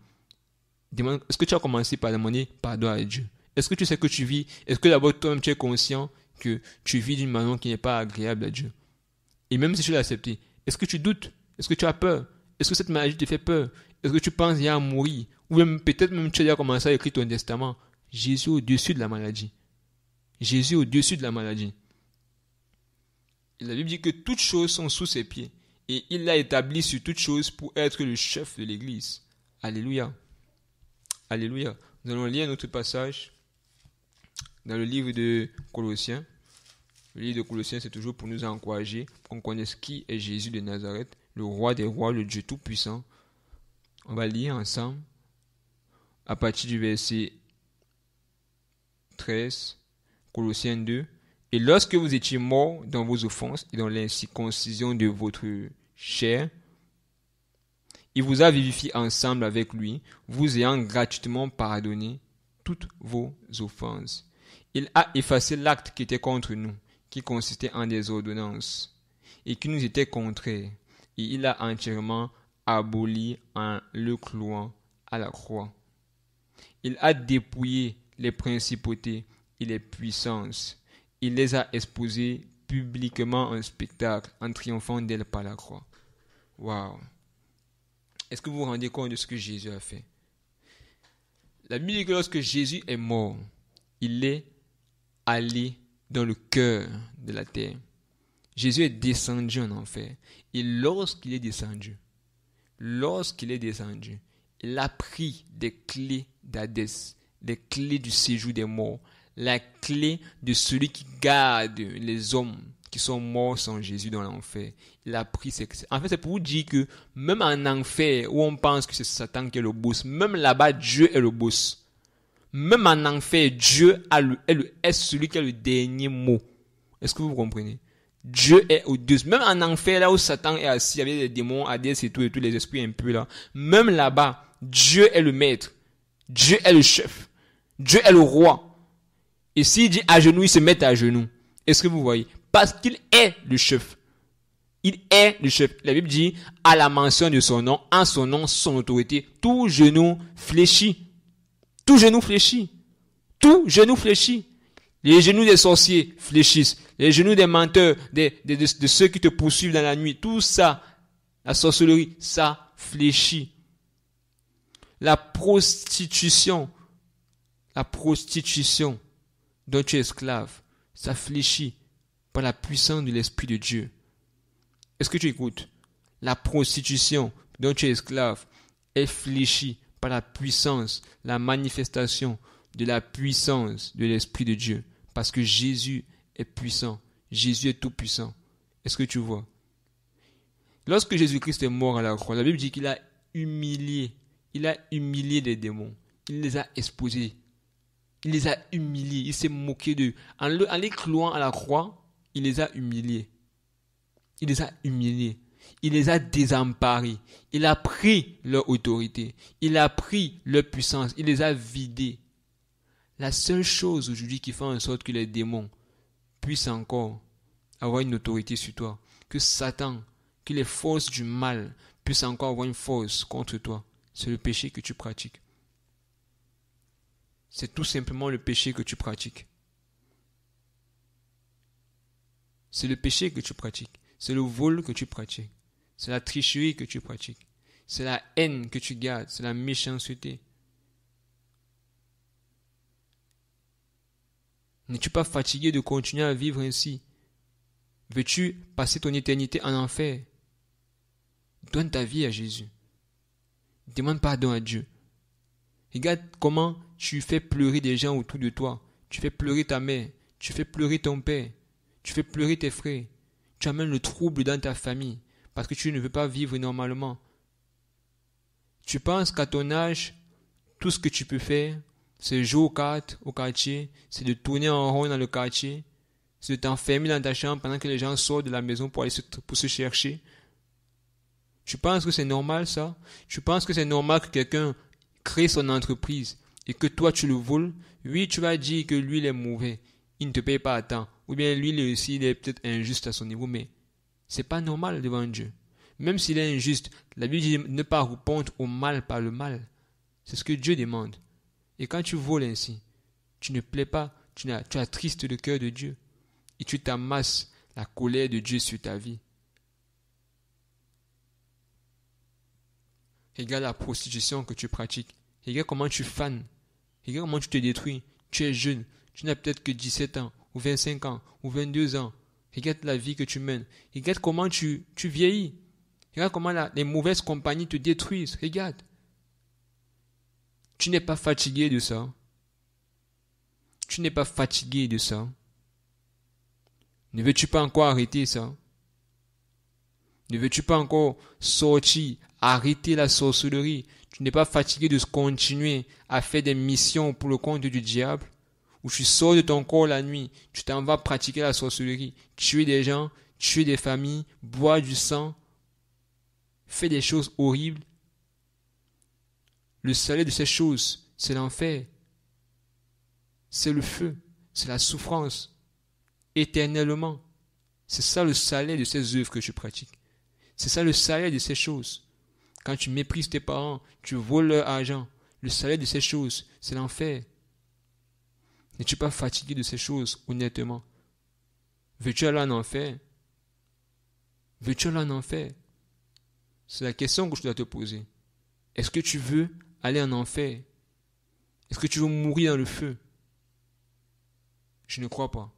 Est-ce que tu as commencé par demander pardon à Dieu? Est-ce que tu sais que tu vis? Est-ce que d'abord toi-même tu es conscient que tu vis d'une manière qui n'est pas agréable à Dieu? Et même si tu l'as accepté, est-ce que tu doutes? Est-ce que tu as peur? Est-ce que cette maladie te fait peur? Est-ce que tu penses y à mourir? Ou même peut-être même tu as déjà commencé à écrire ton testament. Jésus au-dessus de la maladie. Jésus au-dessus de la maladie. Et la Bible dit que toutes choses sont sous ses pieds. Et il l'a établi sur toutes choses pour être le chef de l'église. Alléluia. Alléluia. Nous allons lire notre passage dans le livre de Colossiens. Le livre de Colossiens, c'est toujours pour nous encourager, pour qu'on connaisse qui est Jésus de Nazareth, le roi des rois, le Dieu tout-puissant. On va lire ensemble à partir du verset 13. Colossiens 2. Et lorsque vous étiez morts dans vos offenses et dans l'incirconcision de votre chair, il vous a vivifié ensemble avec lui, vous ayant gratuitement pardonné toutes vos offenses. Il a effacé l'acte qui était contre nous, qui consistait en des ordonnances, et qui nous était contraire, et il a entièrement aboli en le clouant à la croix. Il a dépouillé les principautés et les puissances. Il les a exposées publiquement en spectacle, en triomphant d'elles par la croix. Waouh! Est-ce que vous vous rendez compte de ce que Jésus a fait? La Bible dit que lorsque Jésus est mort, il est allé dans le cœur de la terre. Jésus est descendu en enfer. Et lorsqu'il est descendu, il a pris des clés d'Hadès, des clés du séjour des morts, la clé de celui qui garde les hommes qui sont morts sans Jésus dans l'enfer. Il a pris ces clés. En fait, c'est pour vous dire que même en enfer, où on pense que c'est Satan qui est le boss, même là-bas, Dieu est le boss. Même en enfer, Dieu est celui qui a le dernier mot. Est-ce que vous comprenez? Dieu est au-dessus. Même en enfer, là où Satan est assis avec les démons, Hadès et tous les esprits impurs là, même là-bas, Dieu est le maître. Dieu est le chef. Dieu est le roi. Et s'il dit à genoux, il se met à genoux. Est-ce que vous voyez? Parce qu'il est le chef. Il est le chef. La Bible dit, à la mention de son nom, en son nom, son autorité, tout genou fléchit. Tout genou fléchit. Tout genou fléchit. Les genoux des sorciers fléchissent. Les genoux des menteurs, de ceux qui te poursuivent dans la nuit. Tout ça, la sorcellerie, ça fléchit. La prostitution dont tu es esclave, ça fléchit par la puissance de l'Esprit de Dieu. Est-ce que tu écoutes? La prostitution, dont tu es esclave est fléchi par la puissance, la manifestation de la puissance de l'Esprit de Dieu. Parce que Jésus est puissant. Jésus est tout puissant. Est-ce que tu vois? Lorsque Jésus-Christ est mort à la croix, la Bible dit qu'il a humilié. Il a humilié les démons. Il les a exposés. Il les a humiliés. Il s'est moqué d'eux. En les clouant à la croix, il les a humiliés. Il les a humiliés. Il les a désemparés. Il a pris leur autorité. Il a pris leur puissance. Il les a vidés. La seule chose aujourd'hui qui fait en sorte que les démons puissent encore avoir une autorité sur toi, que Satan, que les forces du mal puissent encore avoir une force contre toi, c'est le péché que tu pratiques. C'est tout simplement le péché que tu pratiques. C'est le péché que tu pratiques. C'est le vol que tu pratiques. C'est la tricherie que tu pratiques. C'est la haine que tu gardes. C'est la méchanceté. N'es-tu pas fatigué de continuer à vivre ainsi? Veux-tu passer ton éternité en enfer? Donne ta vie à Jésus. Demande pardon à Dieu. Regarde comment tu fais pleurer des gens autour de toi. Tu fais pleurer ta mère. Tu fais pleurer ton père. Tu fais pleurer tes frères. Tu amènes le trouble dans ta famille parce que tu ne veux pas vivre normalement. Tu penses qu'à ton âge, tout ce que tu peux faire, c'est jouer aux cartes au quartier, c'est de tourner en rond dans le quartier, c'est de t'enfermer dans ta chambre pendant que les gens sortent de la maison pour se chercher. Tu penses que c'est normal ça? Tu penses que c'est normal que quelqu'un crée son entreprise et que toi tu le voles? Oui, tu vas dire que lui il est mauvais, il ne te paye pas à temps. Ou bien lui aussi il est peut-être injuste à son niveau, mais c'est pas normal devant Dieu. Même s'il est injuste, la Bible dit ne pas répondre au mal par le mal. C'est ce que Dieu demande. Et quand tu voles ainsi, tu ne plais pas, tu attristes le cœur de Dieu. Et tu t'amasses la colère de Dieu sur ta vie. Regarde la prostitution que tu pratiques. Regarde comment tu fanes. Regarde comment tu te détruis. Tu es jeune. Tu n'as peut-être que 17 ans, ou 25 ans, ou 22 ans. Regarde la vie que tu mènes. Regarde comment tu vieillis. Regarde comment les mauvaises compagnies te détruisent. Regarde. Tu n'es pas fatigué de ça. Tu n'es pas fatigué de ça. Ne veux-tu pas encore arrêter ça? Ne veux-tu pas encore sortir, arrêter la sorcellerie? Tu n'es pas fatigué de continuer à faire des missions pour le compte du diable? Où tu sors de ton corps la nuit, tu t'en vas pratiquer la sorcellerie, tuer des gens, tuer des familles, boire du sang, faire des choses horribles. Le salaire de ces choses, c'est l'enfer. C'est le feu, c'est la souffrance. Éternellement. C'est ça le salaire de ces œuvres que tu pratiques. C'est ça le salaire de ces choses. Quand tu méprises tes parents, tu voles leur argent. Le salaire de ces choses, c'est l'enfer. N'es-tu pas fatigué de ces choses, honnêtement? Veux-tu aller en enfer? Veux-tu aller en enfer? C'est la question que je dois te poser. Est-ce que tu veux aller en enfer? Est-ce que tu veux mourir dans le feu? Je ne crois pas.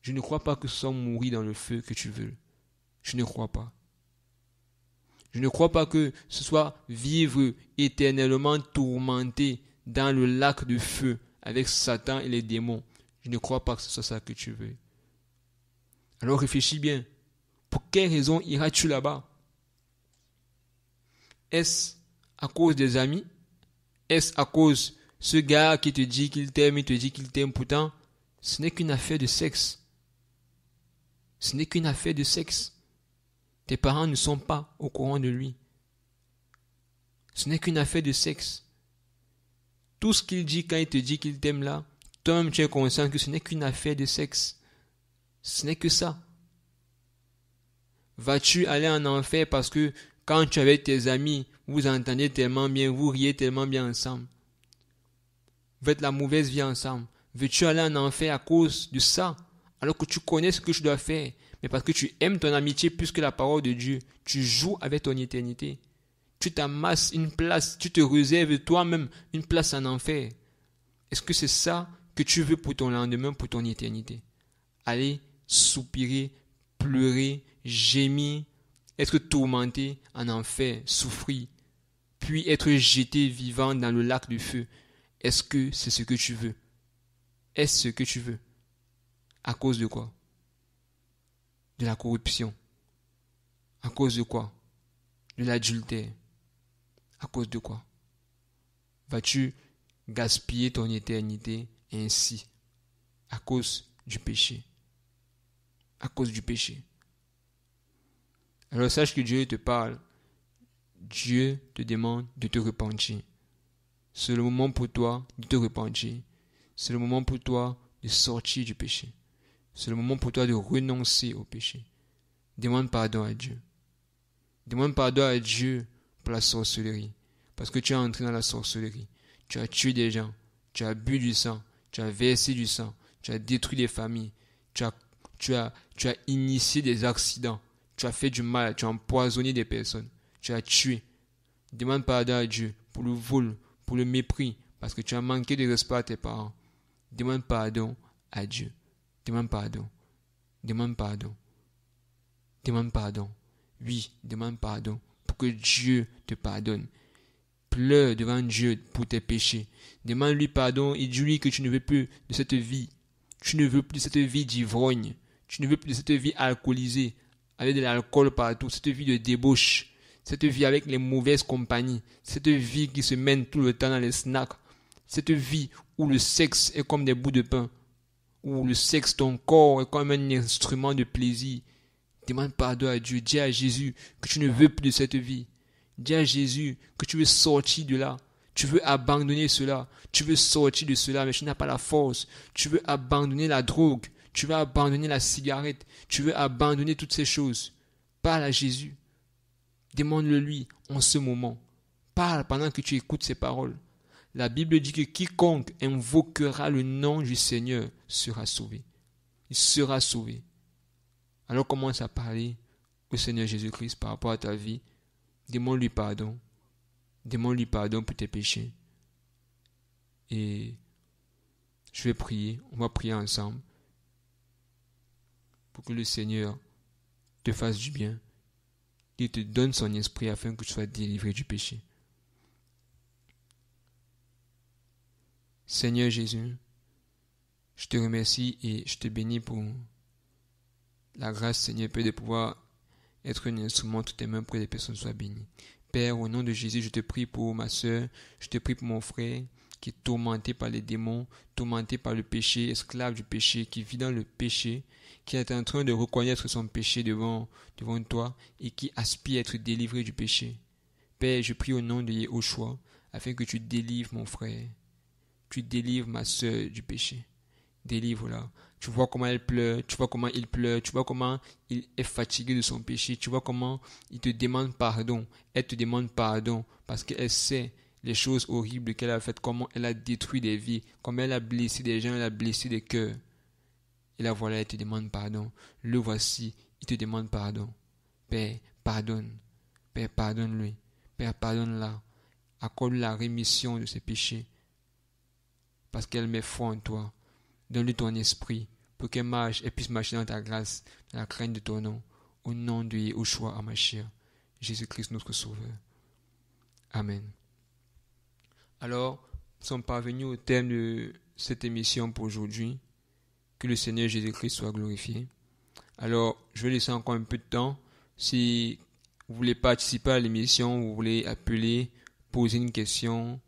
Je ne crois pas que ce soit mourir dans le feu que tu veux. Je ne crois pas. Je ne crois pas que ce soit vivre éternellement tourmenté dans le lac de feu avec Satan et les démons. Je ne crois pas que ce soit ça que tu veux. Alors réfléchis bien. Pour quelle raison iras-tu là-bas? Est-ce à cause des amis? Est-ce à cause ce gars qui te dit qu'il t'aime, il te dit qu'il t'aime pourtant? Ce n'est qu'une affaire de sexe. Ce n'est qu'une affaire de sexe. Tes parents ne sont pas au courant de lui. Ce n'est qu'une affaire de sexe. Tout ce qu'il dit quand il te dit qu'il t'aime là, toi-même tu es conscient que ce n'est qu'une affaire de sexe. Ce n'est que ça. Vas-tu aller en enfer parce que quand tu es avec tes amis, vous entendez tellement bien, vous riez tellement bien ensemble? Vous faites la mauvaise vie ensemble. Veux-tu aller en enfer à cause de ça? Alors que tu connais ce que tu dois faire, mais parce que tu aimes ton amitié plus que la parole de Dieu, tu joues avec ton éternité. Tu t'amasses une place, tu te réserves toi-même une place en enfer. Est-ce que c'est ça que tu veux pour ton lendemain, pour ton éternité? Aller soupirer, pleurer, gémir, être tourmenté en enfer, souffrir, puis être jeté vivant dans le lac de feu. Est-ce que c'est ce que tu veux? Est-ce ce que tu veux? À cause de quoi? De la corruption. À cause de quoi? De l'adultère. À cause de quoi? Vas-tu gaspiller ton éternité ainsi? À cause du péché. À cause du péché. Alors sache que Dieu te parle. Dieu te demande de te repentir. C'est le moment pour toi de te repentir. C'est le moment pour toi de sortir du péché. C'est le moment pour toi de renoncer au péché. Demande pardon à Dieu. Demande pardon à Dieu pour la sorcellerie. Parce que tu es entré dans la sorcellerie. Tu as tué des gens. Tu as bu du sang. Tu as versé du sang. Tu as détruit des familles. Tu as initié des accidents. Tu as fait du mal. Tu as empoisonné des personnes. Tu as tué. Demande pardon à Dieu pour le vol, pour le mépris, parce que tu as manqué de respect à tes parents. Demande pardon à Dieu. Demande pardon. Demande pardon. Demande pardon. Oui, demande pardon pour que Dieu te pardonne. Pleure devant Dieu pour tes péchés. Demande-lui pardon et dis-lui que tu ne veux plus de cette vie. Tu ne veux plus de cette vie d'ivrogne. Tu ne veux plus de cette vie alcoolisée, avec de l'alcool partout, cette vie de débauche. Cette vie avec les mauvaises compagnies, cette vie qui se mène tout le temps dans les snacks, cette vie où le sexe est comme des bouts de pain, où le sexe, ton corps, est comme un instrument de plaisir. Demande pardon à Dieu, dis à Jésus que tu ne veux plus de cette vie. Dis à Jésus que tu veux sortir de là, tu veux abandonner cela, tu veux sortir de cela, mais tu n'as pas la force. Tu veux abandonner la drogue, tu veux abandonner la cigarette, tu veux abandonner toutes ces choses. Parle à Jésus. Demande-le lui en ce moment. Parle pendant que tu écoutes ces paroles. La Bible dit que quiconque invoquera le nom du Seigneur sera sauvé. Il sera sauvé. Alors commence à parler au Seigneur Jésus-Christ par rapport à ta vie. Demande-lui pardon. Demande-lui pardon pour tes péchés. Et je vais prier. On va prier ensemble pour que le Seigneur te fasse du bien. Il te donne son esprit afin que tu sois délivré du péché. Seigneur Jésus, je te remercie et je te bénis pour la grâce, Seigneur, Père, de pouvoir être un instrument entre tes mains pour que les personnes soient bénies. Père, au nom de Jésus, je te prie pour ma soeur, je te prie pour mon frère qui est tourmenté par les démons, tourmenté par le péché, esclave du péché, qui vit dans le péché, qui est en train de reconnaître son péché devant toi et qui aspire à être délivré du péché. Père, je prie au nom de Yahushua afin que tu délivres mon frère. Tu délivres ma soeur du péché. Délivre-la. Tu vois comment elle pleure, tu vois comment il pleure, tu vois comment il est fatigué de son péché, tu vois comment il te demande pardon. Elle te demande pardon parce qu'elle sait les choses horribles qu'elle a faites, comment elle a détruit des vies, comment elle a blessé des gens, elle a blessé des cœurs. Et là, voilà, elle te demande pardon. Le voici, il te demande pardon. Père, pardonne. Père, pardonne-lui. Père, pardonne-la. Accorde la rémission de ses péchés. Parce qu'elle met foi en toi. Donne-lui ton esprit pour qu'elle marche, elle puisse marcher dans ta grâce, dans la crainte de ton nom. Au nom de Yahushua HaMashiach, Jésus-Christ notre Sauveur. Amen. Alors, nous sommes parvenus au terme de cette émission pour aujourd'hui. Que le Seigneur Jésus-Christ soit glorifié. Alors, je vais laisser encore un peu de temps. Si vous voulez participer à l'émission, vous voulez appeler, poser une question,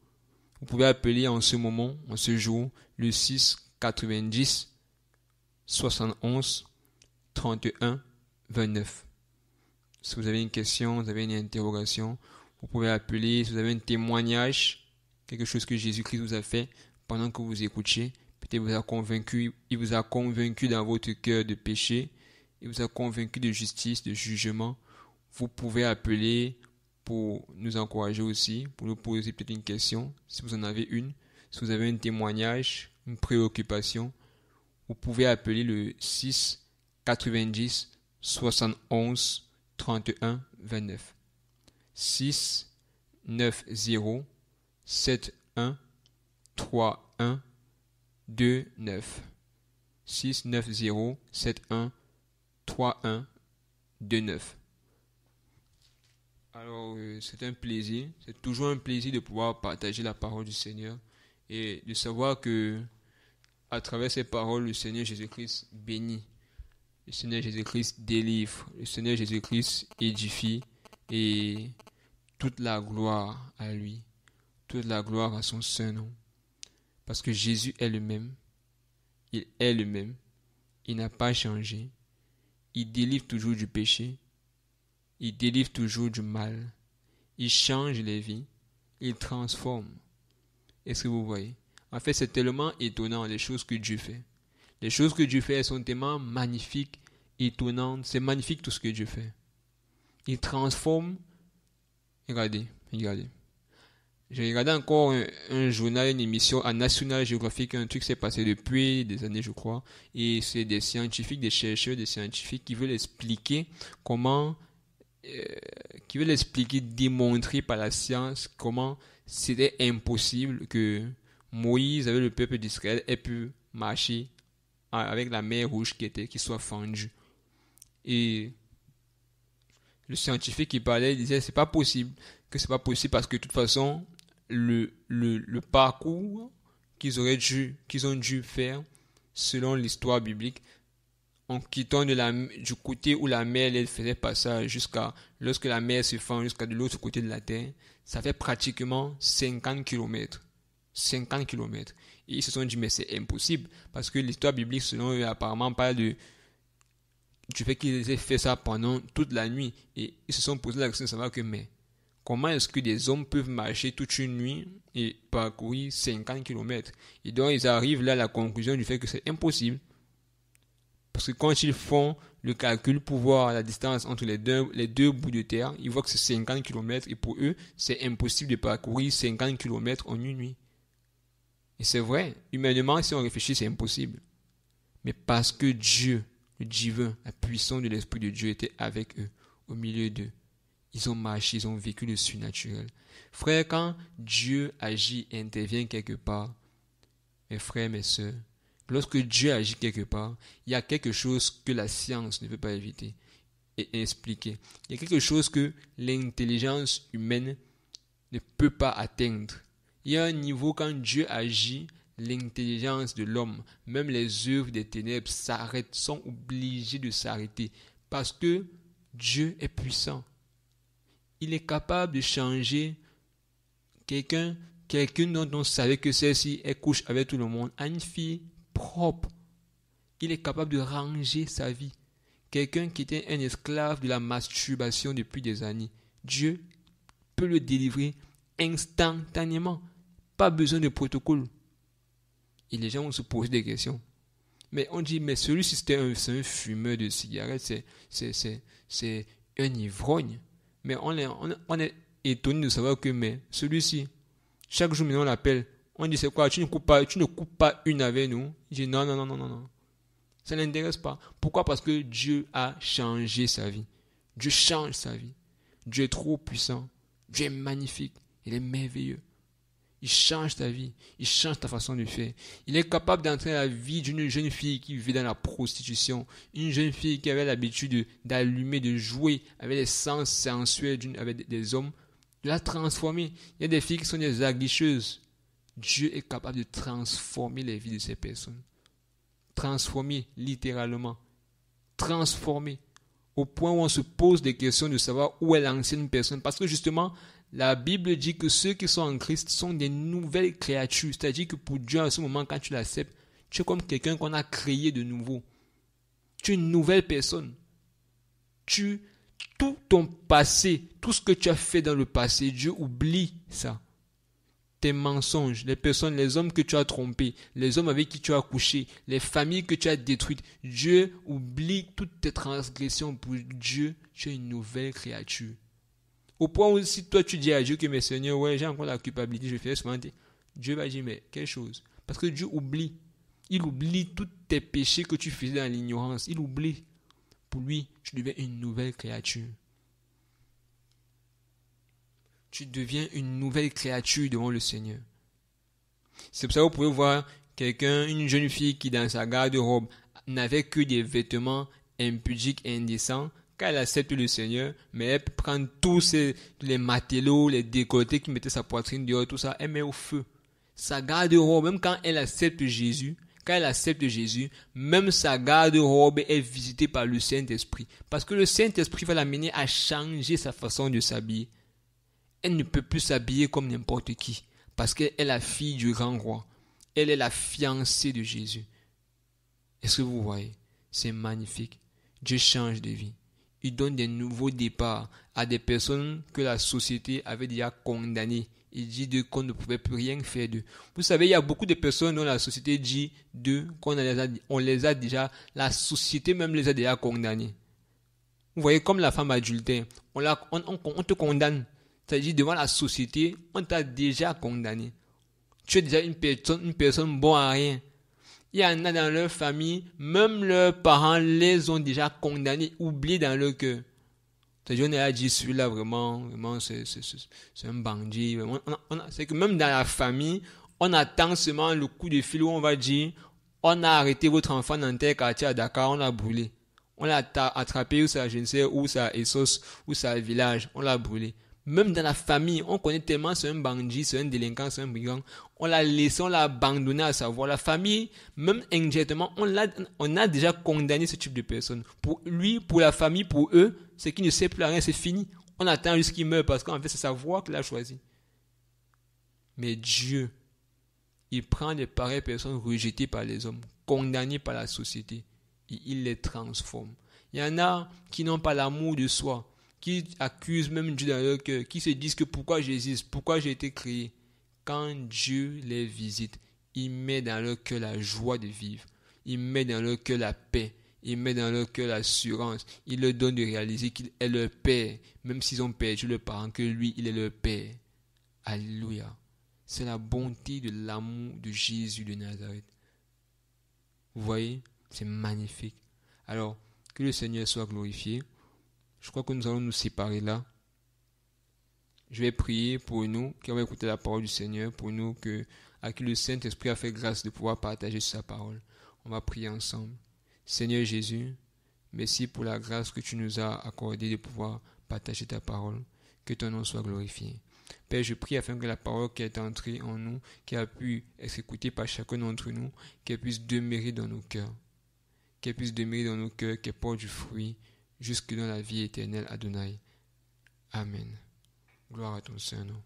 vous pouvez appeler en ce moment, en ce jour, le 6 90 71 31 29. Si vous avez une question, vous avez une interrogation, vous pouvez appeler. Si vous avez un témoignage, quelque chose que Jésus-Christ vous a fait pendant que vous écoutiez, peut-être il vous a convaincu dans votre cœur de péché, il vous a convaincu de justice, de jugement. Vous pouvez appeler pour nous encourager aussi, pour nous poser peut-être une question, si vous en avez une. Si vous avez un témoignage, une préoccupation, vous pouvez appeler le 6 90 71 31 29. 6 90 71 31 29. 6 90 71 31 29. Alors, c'est un plaisir, c'est toujours un plaisir de pouvoir partager la parole du Seigneur et de savoir que à travers ces paroles, le Seigneur Jésus-Christ bénit, le Seigneur Jésus-Christ délivre, le Seigneur Jésus-Christ édifie et toute la gloire à lui, toute la gloire à son saint nom. Parce que Jésus est le même, il est le même, il n'a pas changé, il délivre toujours du péché, il délivre toujours du mal, il change les vies, il transforme. Est-ce que vous voyez? En fait, c'est tellement étonnant les choses que Dieu fait. Les choses que Dieu fait, elles sont tellement magnifiques, étonnantes. C'est magnifique tout ce que Dieu fait. Il transforme. Regardez. J'ai regardé encore un journal, une émission à National Geographic, un truc qui s'est passé depuis des années, je crois. Et c'est des scientifiques, des chercheurs, des scientifiques qui veulent expliquer démontrer par la science comment c'était impossible que Moïse, avec le peuple d'Israël, ait pu marcher avec la mer Rouge qui soit fendue. Et le scientifique qui parlait, il disait que c'est pas possible parce que de toute façon, le parcours qu'ils ont dû faire selon l'histoire biblique, en quittant du côté où la mer elle faisait passage jusqu'à lorsque la mer se fend jusqu'à de l'autre côté de la terre, ça fait pratiquement 50 km. 50 km. Et ils se sont dit, mais c'est impossible, parce que l'histoire biblique, selon eux, apparemment parle du fait qu'ils aient fait ça pendant toute la nuit. Et ils se sont posé la question de savoir que, mais comment est-ce que des hommes peuvent marcher toute une nuit et parcourir 50 km? Et donc, ils arrivent là à la conclusion du fait que c'est impossible. Parce que quand ils font le calcul pour voir la distance entre les deux bouts de terre, ils voient que c'est 50 km et pour eux, c'est impossible de parcourir 50 km en une nuit. Et c'est vrai, humainement, si on réfléchit, c'est impossible. Mais parce que Dieu, le divin, la puissance de l'Esprit de Dieu était avec eux, au milieu d'eux, ils ont marché, ils ont vécu le surnaturel. Frère, quand Dieu agit et intervient quelque part, mes frères, mes sœurs, lorsque Dieu agit quelque part, il y a quelque chose que la science ne peut pas éviter et expliquer. Il y a quelque chose que l'intelligence humaine ne peut pas atteindre. Il y a un niveau quand Dieu agit, l'intelligence de l'homme, même les œuvres des ténèbres s'arrêtent, sont obligées de s'arrêter parce que Dieu est puissant. Il est capable de changer quelqu'un dont on savait que celle-ci est couche avec tout le monde à une fille propre. Il est capable de ranger sa vie. Quelqu'un qui était un esclave de la masturbation depuis des années, Dieu peut le délivrer instantanément. Pas besoin de protocole. Et les gens vont se poser des questions. Mais on dit, mais celui-ci c'est un fumeur de cigarettes, c'est un ivrogne. Mais on est étonné de savoir que mais celui-ci, chaque jour maintenant on l'appelle, on dit c'est quoi, tu ne coupes pas une avec nous? Il dit non. Ça ne l'intéresse pas. Pourquoi? Parce que Dieu a changé sa vie. Dieu change sa vie. Dieu est trop puissant. Dieu est magnifique. Il est merveilleux. Il change ta vie. Il change ta façon de faire. Il est capable d'entrer dans la vie d'une jeune fille qui vivait dans la prostitution. Une jeune fille qui avait l'habitude d'allumer, de jouer avec les sens sensuels avec des hommes. De la transformer. Il y a des filles qui sont des aguicheuses. Dieu est capable de transformer les vies de ces personnes. Transformer littéralement. Transformer. Au point où on se pose des questions de savoir où est l'ancienne personne. Parce que justement, la Bible dit que ceux qui sont en Christ sont des nouvelles créatures. C'est-à-dire que pour Dieu, à ce moment, quand tu l'acceptes, tu es comme quelqu'un qu'on a créé de nouveau. Tu es une nouvelle personne. Tout ton passé, tout ce que tu as fait dans le passé, Dieu oublie ça. Tes mensonges, les hommes que tu as trompés, les hommes avec qui tu as couché, les familles que tu as détruites, Dieu oublie toutes tes transgressions. Pour Dieu, tu es une nouvelle créature. Au point où si toi tu dis à Dieu que mes seigneurs, ouais, j'ai encore la culpabilité, je fais souvent, Dieu va dire, mais quelle chose? Parce que Dieu oublie. Il oublie tous tes péchés que tu faisais dans l'ignorance. Il oublie. Pour lui, tu deviens une nouvelle créature. Tu deviens une nouvelle créature devant le Seigneur. C'est pour ça que vous pouvez voir une jeune fille qui dans sa garde-robe n'avait que des vêtements impudiques et indécents. quand elle accepte le Seigneur, mais elle prend tous les matelots, les décolletés qui mettaient sa poitrine dehors, tout ça, elle met au feu. Sa garde-robe, même quand elle accepte Jésus, même sa garde-robe est visitée par le Saint-Esprit. Parce que le Saint-Esprit va l'amener à changer sa façon de s'habiller. Elle ne peut plus s'habiller comme n'importe qui. Parce qu'elle est la fille du grand roi. Elle est la fiancée de Jésus. Est-ce que vous voyez? C'est magnifique. Dieu change de vie. Il donne des nouveaux départs à des personnes que la société avait déjà condamnées. Il dit d'eux qu'on ne pouvait plus rien faire d'eux. Vous savez, il y a beaucoup de personnes dont la société dit d'eux qu'on les a déjà, la société même les a déjà condamnés. Vous voyez, comme la femme adultère, on te condamne. C'est-à-dire, devant la société, on t'a déjà condamné. Tu es déjà une personne bon à rien. Il y en a dans leur famille, même leurs parents les ont déjà condamnés, oubliés dans leur cœur. C'est-à-dire, on a dit, celui-là, vraiment, c'est un bandit. C'est que même dans la famille, on attend seulement le coup de fil où on va dire, on a arrêté votre enfant dans tel quartier à Dakar, on l'a brûlé. On l'a attrapé, ou ça, je ne sais, où ça, Essos, ou ça, village, on l'a brûlé. Même dans la famille, on connaît tellement c'est un bandit, c'est un délinquant, c'est un brigand. On l'a laissé, on l'a abandonné à savoir. La famille, même indirectement, on a déjà condamné ce type de personne. Pour lui, pour la famille, pour eux, c'est qu'il ne sait plus rien, c'est fini. On attend jusqu'à qu'il meure parce qu'en fait, c'est sa voie qu'il a choisie. Mais Dieu, il prend des pareilles personnes rejetées par les hommes, condamnées par la société, et il les transforme. Il y en a qui n'ont pas l'amour de soi, qui accusent même Dieu dans leur cœur, qui se disent que pourquoi j'existe, pourquoi j'ai été créé. Quand Dieu les visite, il met dans leur cœur la joie de vivre, il met dans leur cœur la paix, il met dans leur cœur l'assurance, il leur donne de réaliser qu'il est leur Père, même s'ils ont perdu leurs parents, que lui, il est leur Père. Alléluia. C'est la bonté de l'amour de Jésus de Nazareth. Vous voyez, c'est magnifique. Alors, que le Seigneur soit glorifié. Je crois que nous allons nous séparer là. Je vais prier pour nous, qui avons écouté la parole du Seigneur, pour nous à qui le Saint-Esprit a fait grâce de pouvoir partager sa parole. On va prier ensemble. Seigneur Jésus, merci pour la grâce que tu nous as accordée de pouvoir partager ta parole. Que ton nom soit glorifié. Père, je prie afin que la parole qui est entrée en nous, qui a pu être écoutée par chacun d'entre nous, qu'elle puisse demeurer dans nos cœurs. Qu'elle puisse demeurer dans nos cœurs, qu'elle porte du fruit, jusque dans la vie éternelle, Adonai. Amen. Gloire à ton Saint-Nom.